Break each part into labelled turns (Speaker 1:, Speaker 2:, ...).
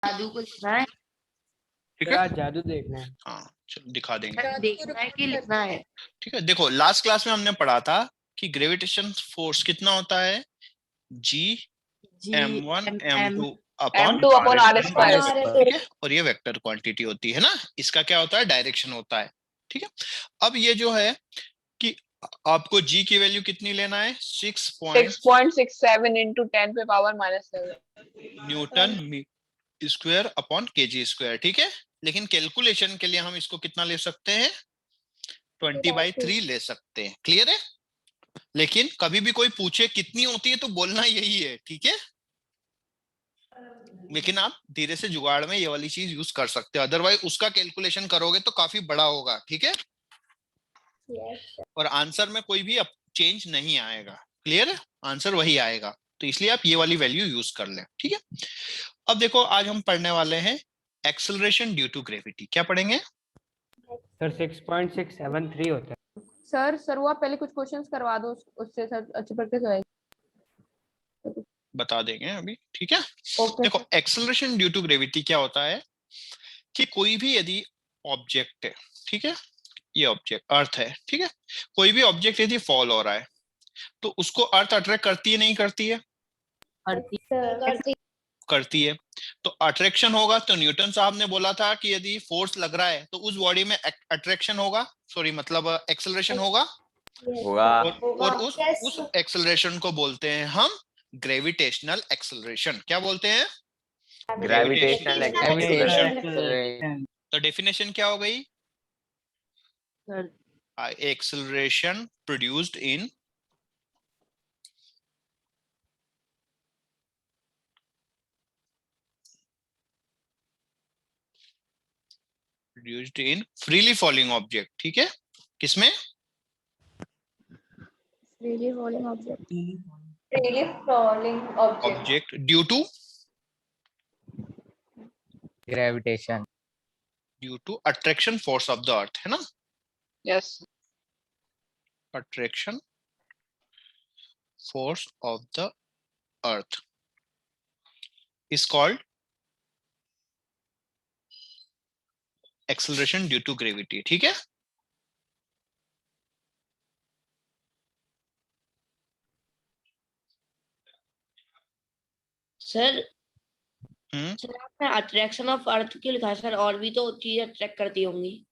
Speaker 1: जादू को लिखना है।
Speaker 2: ठीक है,
Speaker 3: जादू देखना है।
Speaker 2: हाँ चलो दिखा देंगे।
Speaker 1: देखना है कि लिखना है?
Speaker 2: ठीक है, देखो लास्ट क्लास में हमने पढ़ा था कि ग्रेविटेशन फोर्स कितना होता है, G m1 m2 upon
Speaker 4: m2 upon r square।
Speaker 2: ठीक है, और ये वेक्टर क्वांटिटी होती है ना, इसका क्या होता है, डायरेक्शन होता है। ठीक है, अब ये जो है कि आपको G की वैल्यू कितनी लेना है,
Speaker 4: 6.67 into 10 पे power -7
Speaker 2: Newton square upon kg square. ठीक है, लेकिन कैलकुलेशन के लिए हम इसको कितना ले सकते हैं, 20/3 ले सकते हैं। क्लियर है, लेकिन कभी भी कोई पूछे कितनी होती है तो बोलना यही है। ठीक है, लेकिन आप धीरे से जुगाड़ में ये वाली चीज यूज कर सकते हो, अदरवाइज उसका कैलकुलेशन करोगे तो काफी बड़ा होगा। ठीक है, और आंसर में कोई भी चेंज नहीं आएगा। क्लियर है, आंसर वही आएगा, तो इसलिए आप ये वाली वैल्यू यूज कर लें। ठीक है, अब देखो आज हम पढ़ने वाले हैं एक्सेलरेशन ड्यू टू ग्रेविटी। क्या पढ़ेंगे
Speaker 3: सर? 6.673 होता है।
Speaker 4: सर वो आप पहले कुछ क्वेश्चंस करवा दो, उससे सर अच्छी प्रैक्टिस होएगी।
Speaker 2: बता देंगे अभी। ठीक है,
Speaker 4: ओके
Speaker 2: देखो एक्सेलरेशन ड्यू टू ग्रेविटी क्या होता है कि कोई भी यदि ऑब्जेक्ट है, ठीक है, ये ऑब्जेक्ट अर्थ है, ठीक है, कोई भी ऑब्जेक्ट यदि फॉल हो रहा है तो उसको अर्थ अट्रैक्ट करती है नहीं करती है, करती है। तो अट्रैक्शन होगा, तो न्यूटन साहब ने बोला था कि यदि फोर्स लग रहा है तो उस बॉडी में अट्रैक्शन होगा, सॉरी मतलब एक्सेलरेशन होगा, और उस एक्सेलरेशन को बोलते हैं हम ग्रेविटेशनल एक्सेलरेशन। क्या बोलते हैं,
Speaker 5: ग्रेविटेशनल
Speaker 2: एक्सेलरेशन। तो डेफिनेशन क्या हो गई, acceleration produced in freely falling object. ठीक है, किसमें,
Speaker 4: freely falling object
Speaker 2: due to
Speaker 5: gravitation
Speaker 2: attraction force of the earth, है ना,
Speaker 4: yes
Speaker 2: attraction force of the earth is called acceleration due to gravity। ठीक है,
Speaker 1: सर सर आपने attraction of earth क्यों लिखा है सर? और भी तो चीज अट्रैक्ट करती होंगी।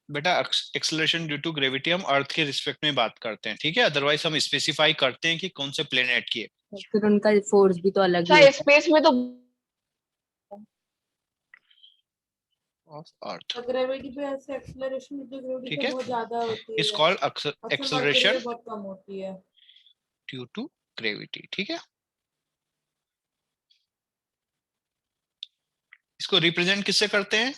Speaker 2: बेटा एक्सेलरेशन ड्यू टू ग्रेविटी हम अर्थ के रिस्पेक्ट में बात करते हैं। ठीक है, अदरवाइज हम स्पेसिफाई करते हैं कि कौन से प्लेनेट की है।
Speaker 1: फिर उनका फोर्स भी तो अलग ही
Speaker 4: सर,
Speaker 1: है।
Speaker 4: स्पेस में तो
Speaker 2: ऑफ अर्थ,
Speaker 6: ग्रेविटी पे ऐसे एक्सेलरेशन ग्रेविटी
Speaker 2: ठीक
Speaker 6: पे
Speaker 2: है,
Speaker 6: बहुत ज्यादा होती है,
Speaker 2: इज कॉल्ड एक्सेलरेशन
Speaker 6: बहुत कम होती है
Speaker 2: ड्यू टू ग्रेविटी। ठीक है, इसको रिप्रेजेंट किससे करते हैं,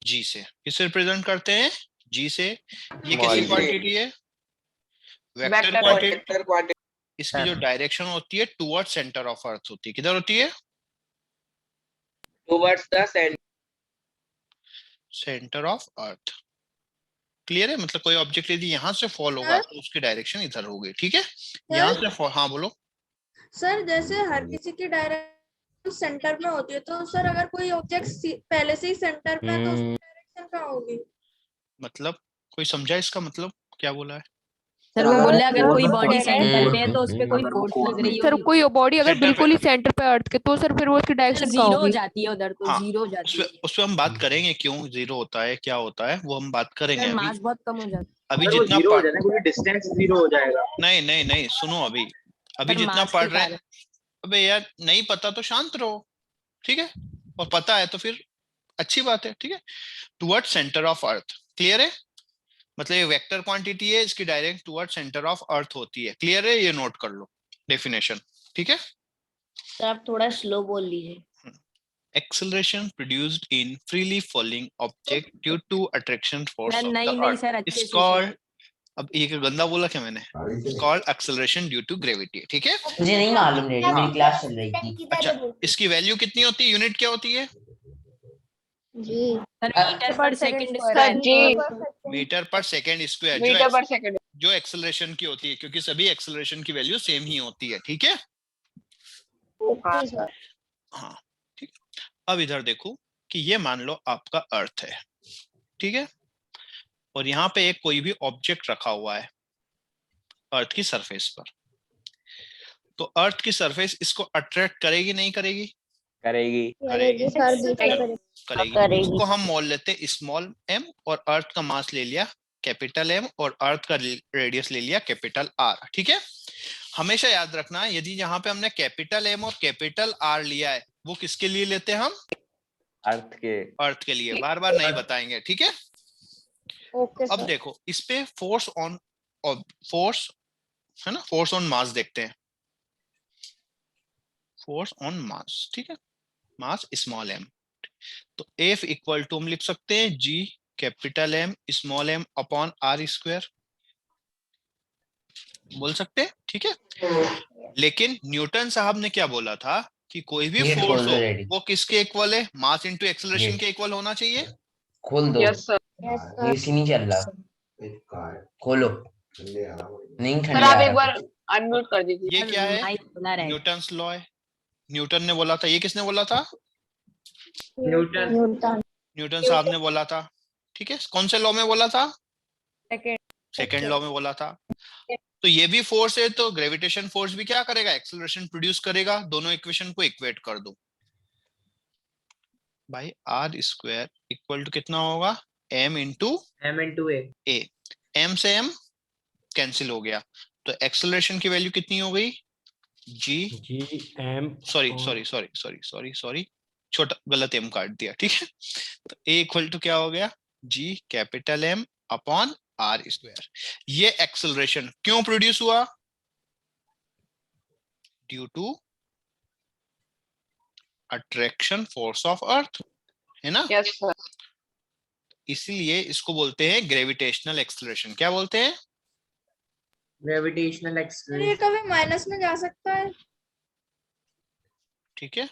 Speaker 2: जी से। किससे रिप्रेजेंट करते हैं, जी से। ये कैसी क्वांटिटी है, वेक्टर क्वांटिटी। इसकी जो डायरेक्शन होती है टुवर्ड सेंटर ऑफ अर्थ होती है, किधर होती है,
Speaker 7: towards the
Speaker 2: centre of earth. Clear है, मतलब कोई ऑब्जेक्ट यदि यहाँ से फॉल होगा तो उसकी डायरेक्शन इधर होगी। ठीक है, यहाँ से फॉल, हाँ बोलो
Speaker 6: सर। जैसे हर किसी की डायरेक्शन सेंटर में होती है, तो सर अगर कोई ऑब्जेक्ट पहले से ही सेंटर पे है तो उसकी डायरेक्शन कहाँ होगी?
Speaker 2: मतलब कोई समझा इसका मतलब क्या बोला है,
Speaker 1: सर वो बोले अगर कोई बॉडी सेंटर पे है तो उस पे कोई फोर्स लग रही है।
Speaker 8: सर कोई बॉडी अगर
Speaker 2: सेंटर
Speaker 8: बिल्कुल ही सेंटर पे अर्थ के, तो सर फिर वो उसकी डायरेक्शन
Speaker 1: जीरो हो जाती है उधर, तो
Speaker 2: हाँ,
Speaker 1: जीरो हो जाती है।
Speaker 2: उस पे हम बात करेंगे क्यों जीरो होता है, क्या होता है वो हम बात करेंगे।
Speaker 1: सर
Speaker 2: अभी
Speaker 1: मास बहुत कम हो जाता है।
Speaker 2: अभी
Speaker 7: वो
Speaker 2: जितना
Speaker 7: जीरो हो जाएगा क्योंकि डिस्टेंस जीरो हो जाएगा।
Speaker 2: नहीं नहीं नहीं, सुनो अभी
Speaker 1: सर
Speaker 2: जितना
Speaker 1: मास
Speaker 2: पढ़
Speaker 1: के
Speaker 2: रहे
Speaker 1: कारण।
Speaker 2: अबे यार नहीं पता तो शांत रहो। ठीक है, और पता है तो फिर अच्छी बात है। ठीक है, toward centre of earth. Clear है, मतलब ये वेक्टर क्वांटिटी है, इसकी डायरेक्ट टुवर्ड सेंटर ऑफ अर्थ होती है। क्लियर है, ये नोट कर लो डेफिनेशन। ठीक है,
Speaker 1: सर आप थोड़ा स्लो बोल लीजिए।
Speaker 2: acceleration produced in freely falling object due to attraction force
Speaker 1: sir
Speaker 2: of
Speaker 1: नहीं
Speaker 2: the
Speaker 1: नहीं
Speaker 2: earth
Speaker 1: सर, अच्छे
Speaker 2: is
Speaker 1: से
Speaker 2: called, अब ये गंदा बोला क्या मैंने, called acceleration due to gravity। ठीक है,
Speaker 5: मुझे नहीं मालूम, मेरी क्लास चल रही थी।
Speaker 2: अच्छा इसकी वैल्यू कितनी होती है, यूनिट क्या होती है,
Speaker 6: जी
Speaker 1: सर मीटर पर सेकंड
Speaker 4: सर जी
Speaker 2: मीटर पर सेकेंड स्क्वायर,
Speaker 4: मीटर पर सेकंड।
Speaker 2: जो एक्सेलरेशन की होती है, क्योंकि सभी एक्सेलरेशन की वैल्यू सेम ही होती है। ठीक है, हाँ अब इधर देखो कि ये मान लो आपका अर्थ है, ठीक है, और यहाँ पे एक कोई भी ऑब्जेक्ट रखा हुआ है अर्थ की सरफेस पर, तो अर्थ की सरफेस इसको अट्रैक्ट करेगी नहीं करेगी?
Speaker 5: करेगी।
Speaker 2: करेगी।
Speaker 4: सर
Speaker 2: करेगी। इसको हम मोल लेते हैं स्मॉल m और अर्थ का मास ले लिया कैपिटल M और अर्थ का रेडियस ले लिया कैपिटल R, ठीक है। हमेशा याद रखना यदि यहाँ पे हमने कैपिटल M और कैपिटल R लिया है वो किसके लिए लेते हैं हम? अर्थ के लिए, बार बार नहीं बताएंगे, ठीक है।
Speaker 4: ओके
Speaker 2: अब देखो इस पे फोर्स है ना, फोर्स ऑन मास देखते हैं, फोर्स ऑन मास, ठीक है, मास स्मॉल m, तो F इक्वल टू हम लिख सकते हैं G capital M small m upon R square, बोल सकते हैं, ठीक है। लेकिन न्यूटन साहब ने क्या बोला था कि कोई भी
Speaker 5: Gate
Speaker 2: फोर्स
Speaker 5: खोल दो
Speaker 2: हो
Speaker 5: ready.
Speaker 2: वो किसके इक्वल है? मास इनटू एक्सेलरेशन
Speaker 5: Gate.
Speaker 2: के इक्वल होना चाहिए।
Speaker 5: खोल दो।
Speaker 8: Yes sir.
Speaker 5: एसी नहीं चल रहा, खोलो। नहीं
Speaker 8: सर आप
Speaker 5: ठंडा
Speaker 8: एक बार अनम्यूट कर दीजिए।
Speaker 2: ये क्या है? न्यूटन्स लॉ है, न्यूटन ने बोला था। ये किसने बोला था? न्यूटन साहब ने बोला था, ठीक है। कौन से लॉ में बोला था? सेकेंड लॉ में बोला था। तो ये भी फोर्स है तो ग्रेविटेशन फोर्स भी क्या करेगा? एक्सेलरेशन प्रोड्यूस करेगा। दोनों इक्वेशन को इक्वेट कर दो भाई, आर स्क्वायर इक्वल टू कितना होगा? m इंटू ए। m से m कैंसिल हो गया तो एक्सेलरेशन की वैल्यू कितनी हो गई?
Speaker 3: GM
Speaker 2: सॉरी छोटा गलत m काट दिया, ठीक है। तो a इक्वल टू क्या हो गया? g capital M upon R square. ये एक्सेलरेशन क्यों प्रोड्यूस हुआ? Due to attraction force of earth, है ना।
Speaker 8: Yes sir.
Speaker 2: इसीलिए इसको बोलते हैं ग्रेविटेशनल एक्सेलरेशन। क्या बोलते हैं?
Speaker 7: ग्रेविटेशनल
Speaker 6: ये
Speaker 7: एक्सेलरेशन।
Speaker 6: कभी माइनस में जा सकता है?
Speaker 2: ठीक है,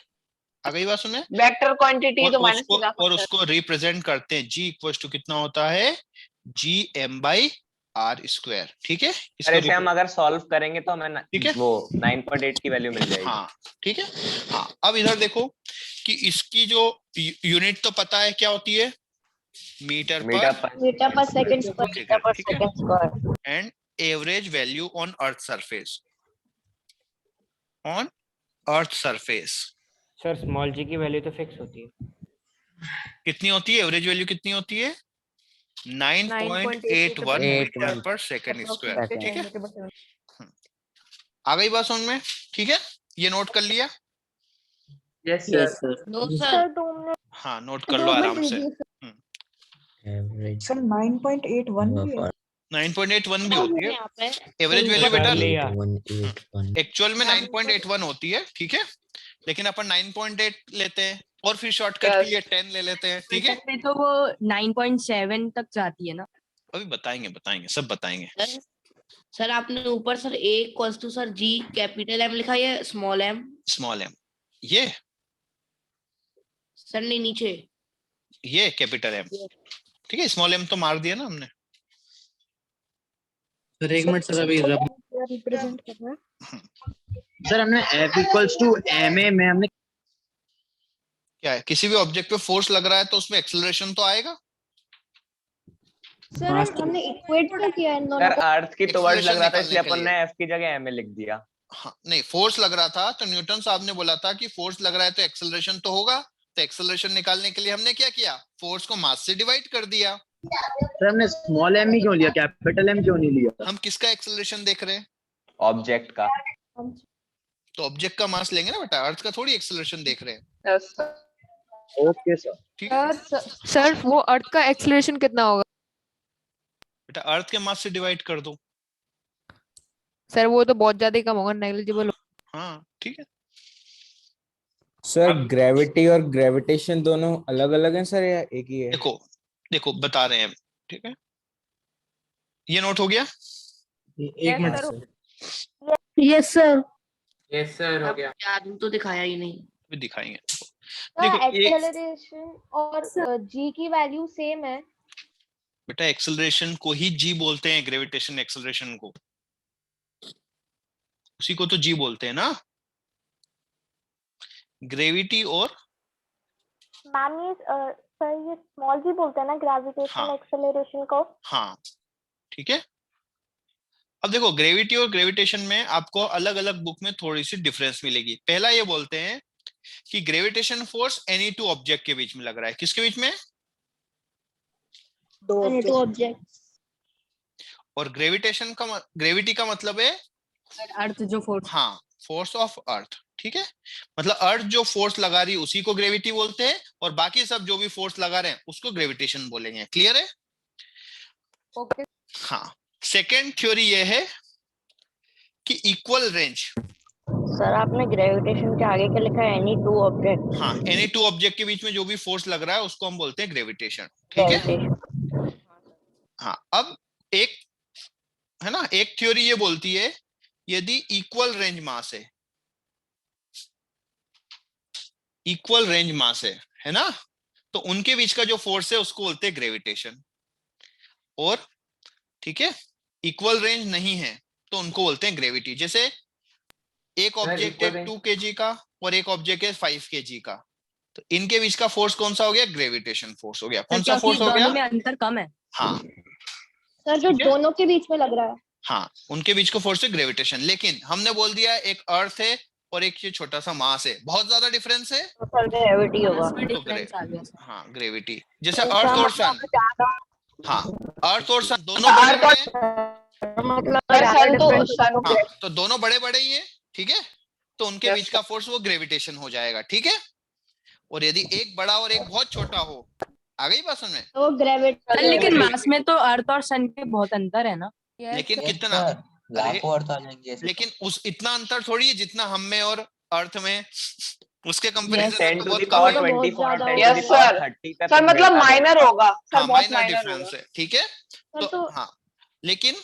Speaker 2: आ गई बात सुने।
Speaker 8: वेक्टर क्वांटिटी तो माइनस में जा
Speaker 2: और
Speaker 8: सकता है।
Speaker 2: उसको रिप्रेजेंट करते हैं g इक्वल टू कितना होता है? gm बाई आर स्क्वायर, ठीक है।
Speaker 5: अरे इसे हम अगर सॉल्व करेंगे तो हमें
Speaker 2: ठीक है,
Speaker 5: वो 9.8 की वैल्यू मिल जाएगी।
Speaker 2: हाँ ठीक है। हाँ अब इधर देखो कि इसकी जो यूनिट तो पता है क्या होती है? मीटर पर
Speaker 4: second
Speaker 2: square and average value on earth surface, on earth surface.
Speaker 3: Sir small g की वैल्यू तो फिक्स होती है।
Speaker 2: कितनी होती है? एवरेज वैल्यू कितनी होती है? 9.81 मीटर पर सेकंड स्क्वायर, ठीक है। आ गई बात समझ में? ठीक है, ये नोट कर लिया?
Speaker 7: Yes sir.
Speaker 1: नो सर,
Speaker 2: हाँ नोट कर लो आराम से।
Speaker 9: सर 9.81 भी है।
Speaker 2: 9.81 भी होती है एवरेज वैल्यू बेटा।
Speaker 3: लिया।
Speaker 2: एक्चुअल में 9.81 होती है, ठीक है, लेकिन अपन 9.8 लेते हैं और फिर शॉर्टकट के लिए 10 ले लेते हैं, ठीक है।
Speaker 10: तो वो 9.7 तक जाती है ना?
Speaker 2: अभी बताएंगे सब बताएंगे।
Speaker 1: सर आपने ऊपर sir a equals to sir g capital M लिखा है स्मॉल m?
Speaker 2: स्मॉल m, ये
Speaker 1: सर नहीं नीचे
Speaker 2: ये कैपिटल M, ठीक है। स्मॉल m तो मार दिया ना हमने।
Speaker 7: सर एक मिनट सर, अभी
Speaker 4: रिप्रेजेंट कर रहा है।
Speaker 7: सर हमने F इक्वल्स टू ma में हमने
Speaker 2: क्या है? किसी भी ऑब्जेक्ट पे फोर्स लग रहा है तो उसमें एक्सेलरेशन तो आएगा।
Speaker 4: सर हमने इक्वेट क्या किया है इन दोनों
Speaker 5: सर
Speaker 4: को?
Speaker 5: अर्थ की टुवर्ड्स लग रहा था इसलिए
Speaker 2: निकालने
Speaker 5: अपन
Speaker 2: के
Speaker 5: ने F की जगह ma लिख दिया।
Speaker 2: हाँ नहीं, फोर्स लग रहा था तो न्यूटन साहब ने बोला था कि फोर्स लग रहा है तो एक्सेलरेशन तो होगा। तो एक्सेलरेशन निकालने के लिए हमने क्या किया? फोर्स को मास से डिवाइड कर दिया।
Speaker 7: सर हमने स्मॉल m ही क्यों लिया, कैपिटल M क्यों नहीं लिया?
Speaker 2: हम किसका एक्सेलरेशन देख रहे हैं?
Speaker 5: ऑब्जेक्ट का।
Speaker 2: तो ऑब्जेक्ट का मास लेंगे ना बेटा, अर्थ का थोड़ी एक्सेलरेशन देख रहे हैं,
Speaker 8: यस सर।
Speaker 7: Okay sir.
Speaker 2: ठीक है
Speaker 8: सर वो अर्थ का एक्सेलरेशन कितना होगा?
Speaker 2: बेटा, अर्थ के मास से डिवाइड कर दो।
Speaker 8: सर वो तो बहुत ज्यादा ही कम होगा, नेग्लिजिबल।
Speaker 2: हाँ ठीक है।
Speaker 11: सर ग्रेविटी और ग्रेविटेशन दोनों अलग अलग हैं सर या एक ही है?
Speaker 2: देखो बता रहे हैं, ठीक है। ये नोट हो गया?
Speaker 7: एक minute sir.
Speaker 4: Yes sir.
Speaker 7: Yes sir हो गया।
Speaker 1: याद तो दिखाया ही नहीं।
Speaker 2: अभी दिखाएंगे।
Speaker 4: एक्सेलरेशन और g की वैल्यू सेम है।
Speaker 2: बेटा एक्सेलरेशन को ही जी बोलते हैं, ग्रेविटेशन एक्सेलरेशन को, उसी को तो जी बोलते हैं ना। ग्रेविटी और
Speaker 6: मैम ये सर ये स्मॉल जी बोलते हैं ना ग्रेविटेशनल
Speaker 2: हाँ।
Speaker 6: एक्सेलरेशन को?
Speaker 2: हाँ ठीक है। अब देखो ग्रेविटी और ग्रेविटेशन में आपको अलग अलग बुक में थोड़ी सी डिफरेंस मिलेगी। पहला ये बोलते हैं कि gravitation force any two object के बीच में लग रहा है। किसके बीच में?
Speaker 6: Two object.
Speaker 2: और ग्रेविटेशन का ग्रेविटी का मतलब है
Speaker 10: अर्थ जो फोर्स,
Speaker 2: हाँ, फोर्स ऑफ अर्थ। ठीक है, मतलब अर्थ जो फोर्स लगा रही है उसी को ग्रेविटी बोलते हैं, और बाकी सब जो भी फोर्स लगा रहे हैं उसको ग्रेविटेशन बोलेंगे। क्लियर है?
Speaker 4: ओके
Speaker 2: हाँ। सेकेंड थ्योरी ये है कि इक्वल रेंज।
Speaker 1: सर आपने ग्रेविटेशन के आगे क्या लिखा है? Any two object.
Speaker 2: हाँ, एनी टू ऑब्जेक्ट के बीच में जो भी फोर्स लग रहा है उसको हम बोलते हैं ग्रेविटेशन। ठीक है। हाँ, अब एक है ना, एक थ्योरी ये बोलती है यदि इक्वल रेंज मास है, इक्वल रेंज मास है ना, तो उनके बीच का जो फोर्स है उसको बोलते हैं ग्रेविटेशन। और ठीक है, इक्वल रेंज नहीं है तो उनको बोलते हैं ग्रेविटी। जैसे एक ऑब्जेक्ट है 2 kg का और एक ऑब्जेक्ट है 5 kg का, तो इनके बीच का फोर्स कौन सा हो गया? ग्रेविटेशन फोर्स हो गया। कौन सा फोर्स हो गया?
Speaker 10: दोनों में अंतर कम है।
Speaker 2: हाँ
Speaker 6: सर जो दोनों के बीच में लग रहा है?
Speaker 2: हाँ, उनके बीच का फोर्स है ग्रेविटेशन। लेकिन हमने बोल दिया एक अर्थ है और एक ये छोटा सा मास है, बहुत ज्यादा डिफरेंस है
Speaker 1: ग्रेविटी होगा।
Speaker 10: इसमें
Speaker 2: तो
Speaker 10: डिफरेंस आ गया सर।
Speaker 2: हाँ, ग्रेविटी। जैसे अर्थ और सन, हाँ, अर्थ और सन दोनों बड़े बड़े हैं,
Speaker 1: मतलब
Speaker 2: हाँ, तो दोनों बड़े बड़े ही है। ठीक है, तो उनके बीच का फोर्स वो ग्रेविटेशन हो जाएगा। ठीक है, और यदि एक बड़ा और एक बहुत छोटा हो, आ गई बात समझ में?
Speaker 6: तो ग्रेविटी।
Speaker 10: लेकिन मास में तो अर्थ और सन के बहुत अंतर है ना।
Speaker 2: लेकिन कितना?
Speaker 11: लाखों अर्थ आ जाएंगे ऐसे।
Speaker 2: लेकिन उस इतना अंतर थोड़ी है जितना हम में और अर्थ में, उसके कंपैरिजन
Speaker 5: 10
Speaker 2: में
Speaker 5: to
Speaker 2: बहुत
Speaker 5: the
Speaker 2: कम
Speaker 5: power
Speaker 2: है।
Speaker 5: 24 10 to
Speaker 1: Yes,
Speaker 5: the power
Speaker 1: sir.
Speaker 5: 30 पे
Speaker 1: सर मतलब
Speaker 5: मिलता है।
Speaker 1: माइनर होगा सर,
Speaker 2: हाँ,
Speaker 1: बहुत
Speaker 2: माइनर
Speaker 1: माइनर
Speaker 2: डिफरेंस
Speaker 1: होगा।
Speaker 2: है। ठीक है, तो
Speaker 6: तो
Speaker 2: हाँ, लेकिन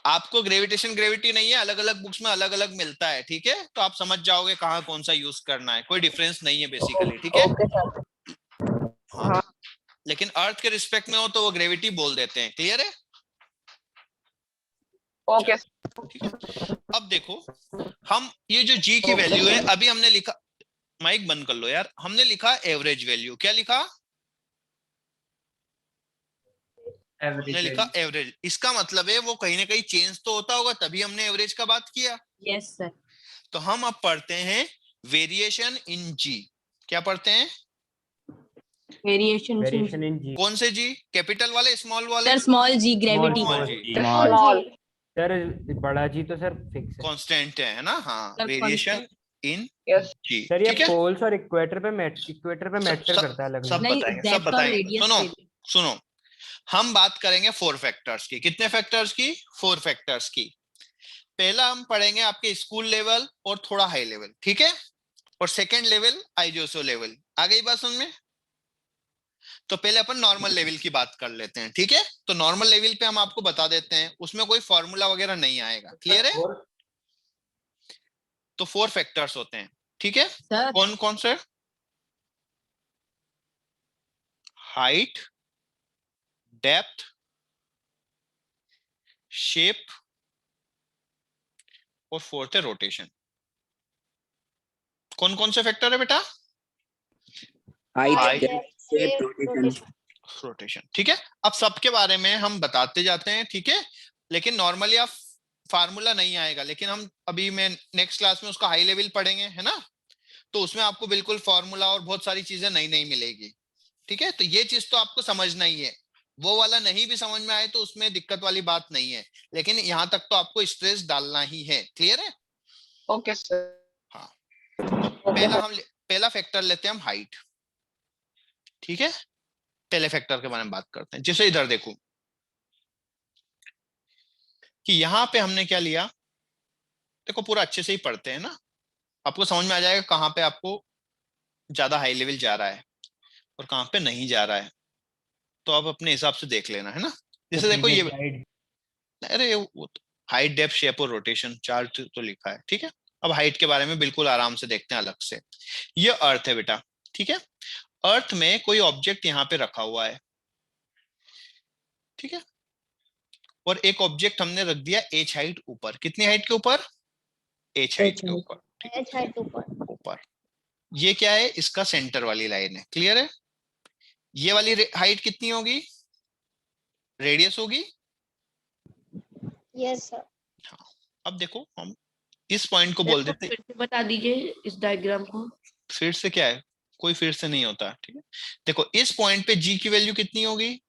Speaker 2: आपको ग्रेविटेशन ग्रेविटी नहीं है, अलग अलग बुक्स में अलग अलग मिलता है। ठीक है, तो आप समझ जाओगे कहाँ कौन सा यूज करना है, कोई डिफरेंस नहीं है बेसिकली। ठीक है,
Speaker 1: ओके सर।
Speaker 2: हाँ, लेकिन अर्थ के रिस्पेक्ट में हो तो वो ग्रेविटी बोल देते हैं। क्लियर है?
Speaker 1: ओके
Speaker 2: ठीक है, अब देखो हम ये जो जी की वैल्यू है, अभी हमने लिखा, माइक बंद कर लो यार, हमने लिखा एवरेज वैल्यू। क्या लिखा? हमने लिखा एवरेज। इसका मतलब है वो कहीं ना कहीं चेंज तो होता होगा, तभी हमने एवरेज का बात किया।
Speaker 10: Yes sir.
Speaker 2: तो हम अब पढ़ते हैं वेरिएशन इन जी। क्या पढ़ते हैं?
Speaker 10: वेरिएशन
Speaker 3: इन जी।
Speaker 2: कौन से जी? कैपिटल वाले, स्मॉल वाले?
Speaker 10: सर स्मॉल जी ग्रेविटी।
Speaker 2: स्मॉल जी
Speaker 1: स्मॉल।
Speaker 3: सर बड़ा जी तो सर फिक्स है।
Speaker 2: कांस्टेंट है ना? हाँ,
Speaker 10: सर,
Speaker 2: वेरिएशन इन
Speaker 1: यस
Speaker 2: जी।
Speaker 3: सर ये
Speaker 2: ठीक है,
Speaker 3: पोल्स और इक्वेटर पे मैटर
Speaker 2: सब-
Speaker 3: करता है अलग
Speaker 2: सब
Speaker 3: अलग।
Speaker 10: नहीं,
Speaker 2: बताएंगे, सब
Speaker 10: depth और
Speaker 2: बताएंगे।
Speaker 10: radius
Speaker 2: सुनो
Speaker 10: पे भी।
Speaker 2: सुनो, हम बात करेंगे 4 फैक्टर्स की। कितने फैक्टर्स की? 4 फैक्टर्स की। पहला हम पढ़ेंगे आपके स्कूल लेवल और थोड़ा हाई लेवल। ठीक है, और सेकंड लेवल आईजीओसो लेवल। आ गई बात समझ में? तो पहले अपन नॉर्मल लेवल की बात कर लेते हैं। ठीक है, तो नॉर्मल लेवल पे हम आपको बता देते हैं, उसमें कोई फॉर्मूला वगैरह नहीं आएगा। क्लियर है? तो 4 फैक्टर्स होते हैं। ठीक है,
Speaker 10: सर
Speaker 2: कौन कौन से? हाइट, डेप्थ, शेप और फोर्थ है रोटेशन। कौन कौन से फैक्टर है बेटा? Height, rotation. ठीक है, अब सबके बारे में हम बताते जाते हैं। ठीक है, लेकिन नॉर्मली आप फार्मूला नहीं आएगा, लेकिन हम अभी मैं नेक्स्ट क्लास में उसका हाई लेवल पढ़ेंगे, है ना, तो उसमें आपको बिल्कुल फार्मूला और बहुत सारी चीजें नई नई मिलेगी। ठीक है, तो ये चीज तो आपको समझना ही है। वो वाला नहीं भी समझ में आए तो उसमें दिक्कत वाली बात नहीं है, लेकिन यहां तक तो आपको स्ट्रेस डालना ही है। क्लियर है?
Speaker 1: Okay sir.
Speaker 2: हाँ, पहला फैक्टर लेते हैं हम हाइट। ठीक है, पहले फैक्टर के बारे में बात करते हैं। जैसे इधर देखो कि यहां पे हमने क्या लिया, देखो पूरा अच्छे से ही पढ़ते हैं ना, आपको समझ में आ जाएगा कहां पे आपको ज्यादा हाई लेवल जा रहा है और कहां पे नहीं जा रहा है। तो आप अपने हिसाब से देख लेना, है ना। जैसे देखो ये, अरे वो हाइट, डेप्थ, शेप और रोटेशन 4 तो लिखा है। ठीक है, अब हाइट के बारे में बिल्कुल आराम से देखते हैं अलग से। ये अर्थ है बेटा। ठीक है, अर्थ में कोई ऑब्जेक्ट यहाँ पे रखा हुआ है। ठीक है, और एक ऑब्जेक्ट हमने रख दिया एच हाइट ऊपर। कितनी हाइट के ऊपर? एच हाइट के ऊपर। ठीक है, ऊपर। ये क्या है, इसका सेंटर वाली लाइन है, क्लियर है। ये वाली हाइट कितनी होगी, रेडियस होगी।
Speaker 6: Yes sir.
Speaker 2: हाँ, अब देखो हम इस पॉइंट को बोल देते,
Speaker 1: फिर से बता दीजिए इस डायग्राम को।
Speaker 2: फिर से क्या है, कोई फिर से नहीं होता, ठीक है। देखो इस पॉइंट पे जी की वैल्यू कितनी होगी,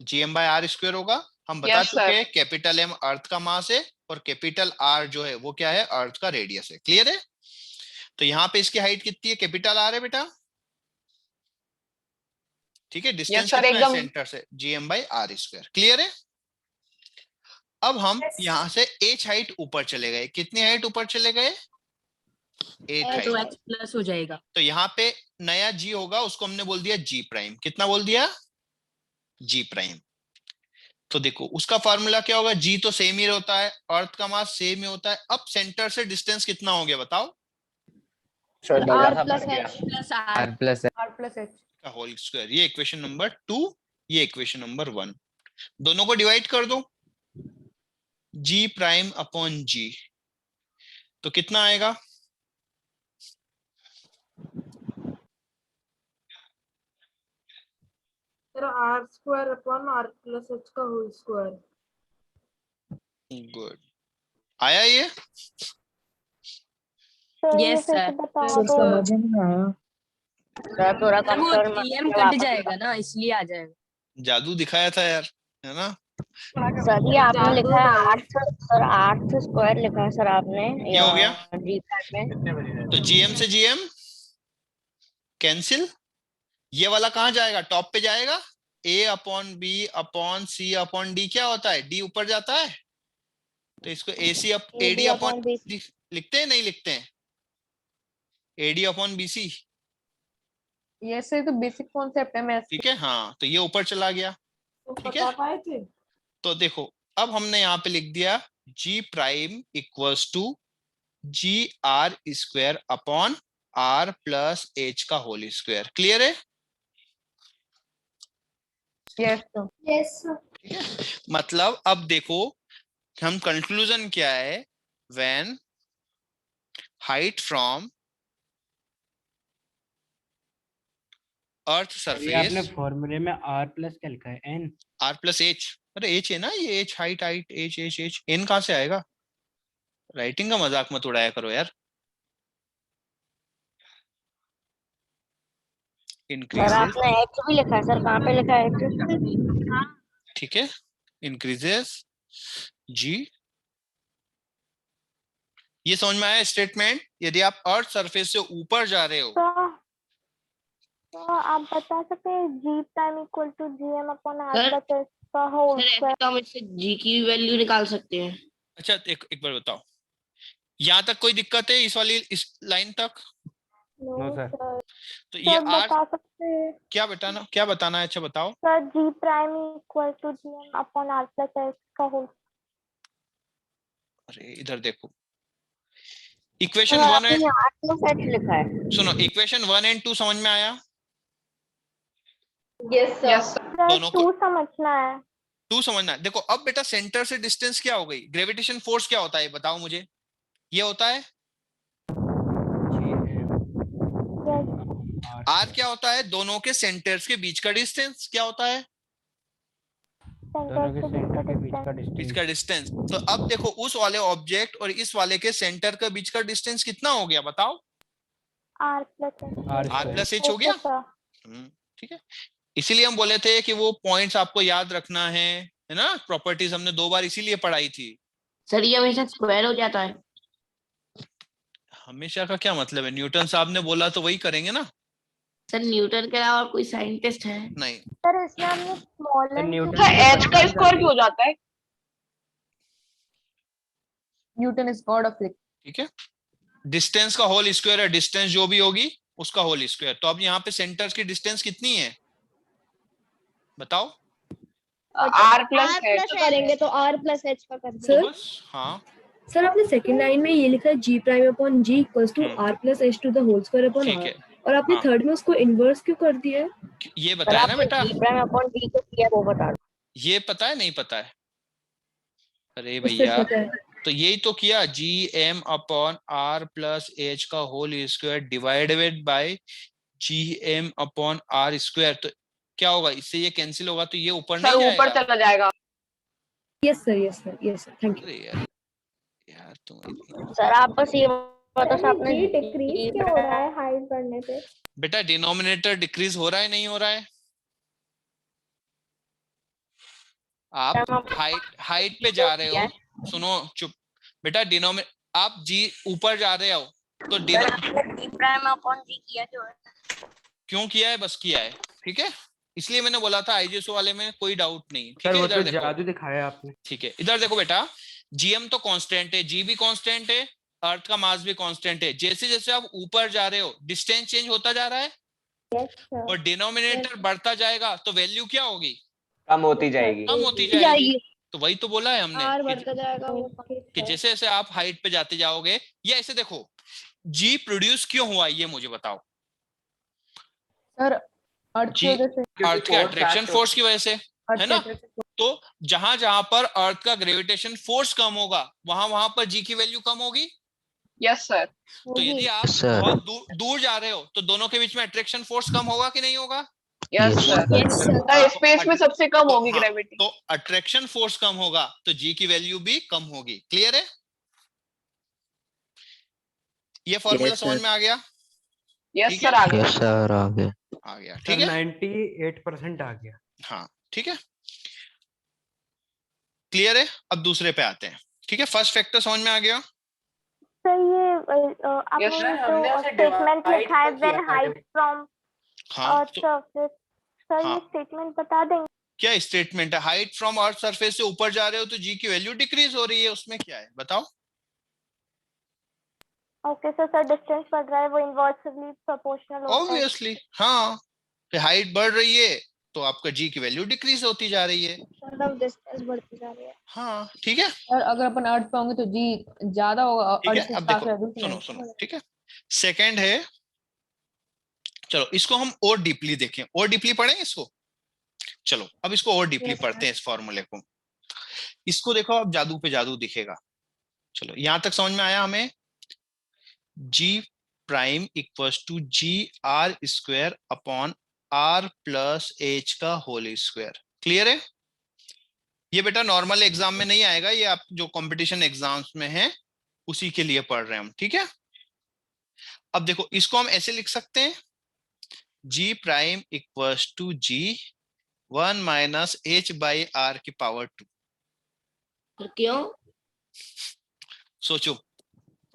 Speaker 2: GM/r² होगा। हम बता चुके हैं कैपिटल M अर्थ का मास है और कैपिटल R जो है वो क्या है, अर्थ का रेडियस है, क्लियर है। तो यहाँ पे इसकी हाइट कितनी है, कैपिटल R है बेटा, ठीक है। डिस्टेंस कितना है सेंटर से, GM/r², क्लियर है। अब हम यहाँ से h हाइट ऊपर चले गए, कितनी हाइट ऊपर चले गए, 8 हाइट।
Speaker 10: तो x प्लस हो जाएगा।
Speaker 2: तो यहाँ पे नया g होगा, उसको हमने बोल दिया g'। कितना बोल दिया, g'। तो देखो उसका फार्मूला क्या होगा, g तो सेम ही होता है, अर्थ का मास सेम ही होता है। अब सेंटर से डिस्टेंस कितना हो गया बताओ,
Speaker 8: R plus H
Speaker 2: का होल स्क्वायर। ये इक्वेशन नंबर 2, ये इक्वेशन नंबर 1, दोनों को डिवाइड कर दो, g'/g। तो कितना आएगा,
Speaker 6: r²/r+h का होल स्क्वायर।
Speaker 2: गुड, आया ये।
Speaker 10: Yes sir.
Speaker 9: समझ नहीं आया।
Speaker 10: वो GM कट जाएगा ना, इसलिए आ जाएगा।
Speaker 2: जादू दिखाया था यार, है ना।
Speaker 1: सर ये आपने लिखा है 8 सर, 8 स्क्वायर लिखा है सर आपने,
Speaker 2: ये हो गया।
Speaker 1: जी में।
Speaker 2: तो GM से GM कैंसिल, ये वाला कहाँ जाएगा, टॉप पे जाएगा। A/B/C/D क्या होता है, D ऊपर जाता है, तो इसको AD/BC लिखते हैं, नहीं लिखते हैं, AD/BC।
Speaker 4: ये से तो बेसिक कॉन्सेप्ट है मैथ्स।
Speaker 2: ठीक है, हाँ, तो ये ऊपर चला गया, ठीक है। तो देखो अब हमने यहाँ पे लिख दिया G' = GR² का होल स्क्वायर, क्लियर है।
Speaker 6: Yes sir.
Speaker 2: मतलब अब देखो हम कंक्लूजन क्या है, व्हेन हाइट फ्रॉम अर्थ
Speaker 3: ये आपने
Speaker 2: सरफेस,
Speaker 3: फॉर्मूले में R प्लस क्या लिखा है, N
Speaker 2: R+H, अरे H है ना, ये H हाइट H N कहाँ से आएगा, राइटिंग का मजाक मत उड़ाया करो यार।
Speaker 1: सर आपने H भी लिखा है सर, कहाँ पे लिखा है H?
Speaker 2: ठीक है, इंक्रीजेस G। ये समझ में आया स्टेटमेंट। यदि आप अर्थ सरफेस से ऊपर जा रहे हो,
Speaker 6: तो आप बता सकते हैं G' = GM/r+h का होल
Speaker 1: सर
Speaker 6: स्क्वायर।
Speaker 1: ऐसे हम इससे जी की वैल्यू निकाल सकते हैं।
Speaker 2: अच्छा एक बार बताओ, यहाँ तक कोई दिक्कत है, इस वाली इस लाइन तक।
Speaker 3: No sir.
Speaker 2: तो ये
Speaker 6: सर
Speaker 2: R
Speaker 6: बता सकते हैं
Speaker 2: क्या बताना है, अच्छा बताओ।
Speaker 6: सर G' = GM/r+h का होल।
Speaker 2: अरे इधर देखो, इक्वेशन 1 एंड
Speaker 1: R+H लिखा है।
Speaker 2: सुनो, इक्वेशन 1 और 2 समझ में आया,
Speaker 6: यस सर।
Speaker 2: दोनों को
Speaker 6: 2 समझना है।
Speaker 2: 2 समझना है। देखो अब बेटा सेंटर से डिस्टेंस क्या हो गई, ग्रेविटेशन फोर्स क्या होता है बताओ मुझे, ये होता है R क्या होता है, दोनों के सेंटर्स के बीच का डिस्टेंस क्या होता है,
Speaker 3: दोनों के सेंटर के बीच का
Speaker 2: डिस्टेंस। तो अब देखो उस वाले ऑब्जेक्ट और इस वाले के सेंटर के बीच का डिस्टेंस कितना हो गया बताओ, R+H हो गया। ठीक है, इसीलिए हम बोले थे कि वो पॉइंट्स आपको याद रखना है ना, प्रॉपर्टीज हमने 2 बार इसीलिए पढ़ाई थी।
Speaker 1: सर ये हमेशा स्क्वायर हो जाता है।
Speaker 2: हमेशा का क्या मतलब है, न्यूटन साहब ने बोला तो वही करेंगे ना।
Speaker 1: सर न्यूटन के अलावा कोई साइंटिस्ट है?
Speaker 2: नहीं
Speaker 6: सर इसमें हमने स्मॉल
Speaker 1: H का स्क्वायर क्यों हो जाता है?
Speaker 4: Newton is God of physics.
Speaker 2: ठीक है, डिस्टेंस का होल स्क्वायर है, डिस्टेंस जो भी होगी उसका होल स्क्वायर। तो अब यहाँ पे सेंटर्स की डिस्टेंस कितनी है बताओ,
Speaker 6: R+H करेंगे तो R+H का कर देंगे।
Speaker 2: तो बस हाँ।
Speaker 9: सर आपने सेकंड लाइन में ये लिखा है G'/G = R+H to the whole square upon
Speaker 2: ठीक
Speaker 9: R,
Speaker 2: है,
Speaker 9: और आपने
Speaker 2: हाँ।
Speaker 9: थर्ड में उसको इनवर्स क्यों कर दिया है?
Speaker 2: ये बताया ना बेटा,
Speaker 1: G'/D को किया वो बता दो।
Speaker 2: ये पता है नहीं पता है, अरे
Speaker 9: सर
Speaker 2: भैया
Speaker 9: पता है।
Speaker 2: तो यही तो किया, G M upon R plus H का whole square divided by G M upon R square. तो क्या होगा, इससे ये कैंसिल होगा तो ये ऊपर नहीं जाएगा?
Speaker 4: ऊपर चला जाएगा।
Speaker 9: Yes sir, yes sir, yes sir, thank you.
Speaker 2: अरे यार, यार तुम
Speaker 1: सर आप बस ये बता आपने
Speaker 6: जी डिक्रीज क्यों हो रहा है हाइट बढ़ने पे?
Speaker 2: बेटा डिनोमिनेटर डिक्रीज हो रहा है नहीं हो रहा है? आप हाइट पे जा रहे हो, सुनो चुप बेटा, आप जी ऊपर जा रहे हो तो
Speaker 1: जी प्राइम अपॉन जी किया जो है।
Speaker 2: क्यों किया है? बस किया है, ठीक है। इसलिए मैंने बोला था आईजीएसओ वाले में कोई डाउट नहीं, ठीक है। इधर देखो,
Speaker 3: जादू दिखाया आपने।
Speaker 2: ठीक है, इधर देखो बेटा, जीएम तो कांस्टेंट है, जी भी कांस्टेंट है, अर्थ का मास भी कांस्टेंट है। जैसे जैसे आप ऊपर जा रहे हो डिस्टेंस चेंज होता जा रहा है, और डिनोमिनेटर बढ़ता जाएगा तो वैल्यू क्या होगी?
Speaker 5: कम होती जाएगी।
Speaker 2: कम होती जाएगी। तो वही तो बोला है हमने
Speaker 6: आर बढ़ता जाएगा
Speaker 2: कि जैसे जैसे आप हाइट पे जाते जाओगे, या ऐसे देखो, जी प्रोड्यूस क्यों हुआ ये मुझे बताओ।
Speaker 4: सर अर्थ की
Speaker 2: जी
Speaker 4: वजह से,
Speaker 2: अर्थ के अट्रैक्शन फोर्स की वजह से, है ना।
Speaker 4: अर्थ
Speaker 2: तो जहां जहां पर अर्थ का ग्रेविटेशन फोर्स कम होगा वहां वहां पर जी की वैल्यू कम होगी।
Speaker 4: Yes sir.
Speaker 2: तो यदि आप बहुत दूर जा रहे हो तो दोनों के बीच में अट्रैक्शन फोर्स कम होगा कि नहीं होगा?
Speaker 4: यस सर, स्पेस में सबसे कम होगी ग्रेविटी।
Speaker 2: तो अट्रैक्शन फोर्स कम होगा तो जी की वैल्यू भी कम होगी। क्लियर है? ये फॉर्मूला समझ में आ गया?
Speaker 4: यस सर, आ गया।
Speaker 3: सर आगे
Speaker 2: आ गया, ठीक है।
Speaker 3: 98% आ गया।
Speaker 2: हाँ ठीक है, क्लियर है। अब दूसरे पे आते हैं, ठीक है। फर्स्ट फैक्टर समझ में आ गया।
Speaker 6: सर ये आपने जो स्टेटमेंट लिखा है व्हेन हाइट फ्रॉम
Speaker 2: हाँ
Speaker 6: अर्थ सरफेस, सर ये स्टेटमेंट बता देंगे?
Speaker 2: क्या स्टेटमेंट है? हाइट फ्रॉम अर्थ सरफेस से ऊपर जा रहे हो तो जी की वैल्यू डिक्रीज हो रही है, उसमें क्या है बताओ?
Speaker 6: ओके सर, डिस्टेंस बढ़ रहा है वो इनवर्सली प्रोपोर्शनल होता है।
Speaker 2: ऑब्वियसली हाँ, हाइट बढ़ रही है तो आपका जी की वैल्यू डिक्रीज होती जा रही है।
Speaker 6: मतलब डिस्टेंस बढ़ती जा रही है।
Speaker 2: हाँ ठीक है,
Speaker 4: और अगर अपन अर्थ पे होंगे तो जी ज्यादा होगा।
Speaker 2: ठीक
Speaker 4: अर्थ
Speaker 2: है। अब देखो सुनो सुनो, ठीक है। सेकंड है, चलो इसको हम और डीपली देखें, और डीपली पढ़ें इसको। चलो अब इसको और डीपली पढ़ते हैं इस फॉर्मूले को। इसको देखो, अब जादू पे जादू दिखेगा। चलो यहां तक समझ में आया हमें? G prime equals to G R square upon R plus H का होल स्क्वायर। क्लियर है? ये बेटा नॉर्मल एग्जाम में नहीं आएगा, ये आप जो कंपटीशन एग्जाम्स में है उसी के लिए पढ़ रहे हैं हम, ठीक है। अब देखो इसको हम ऐसे लिख सकते हैं, G prime equals to G 1 minus H by R की पावर 2।
Speaker 1: क्यों?
Speaker 2: सोचो।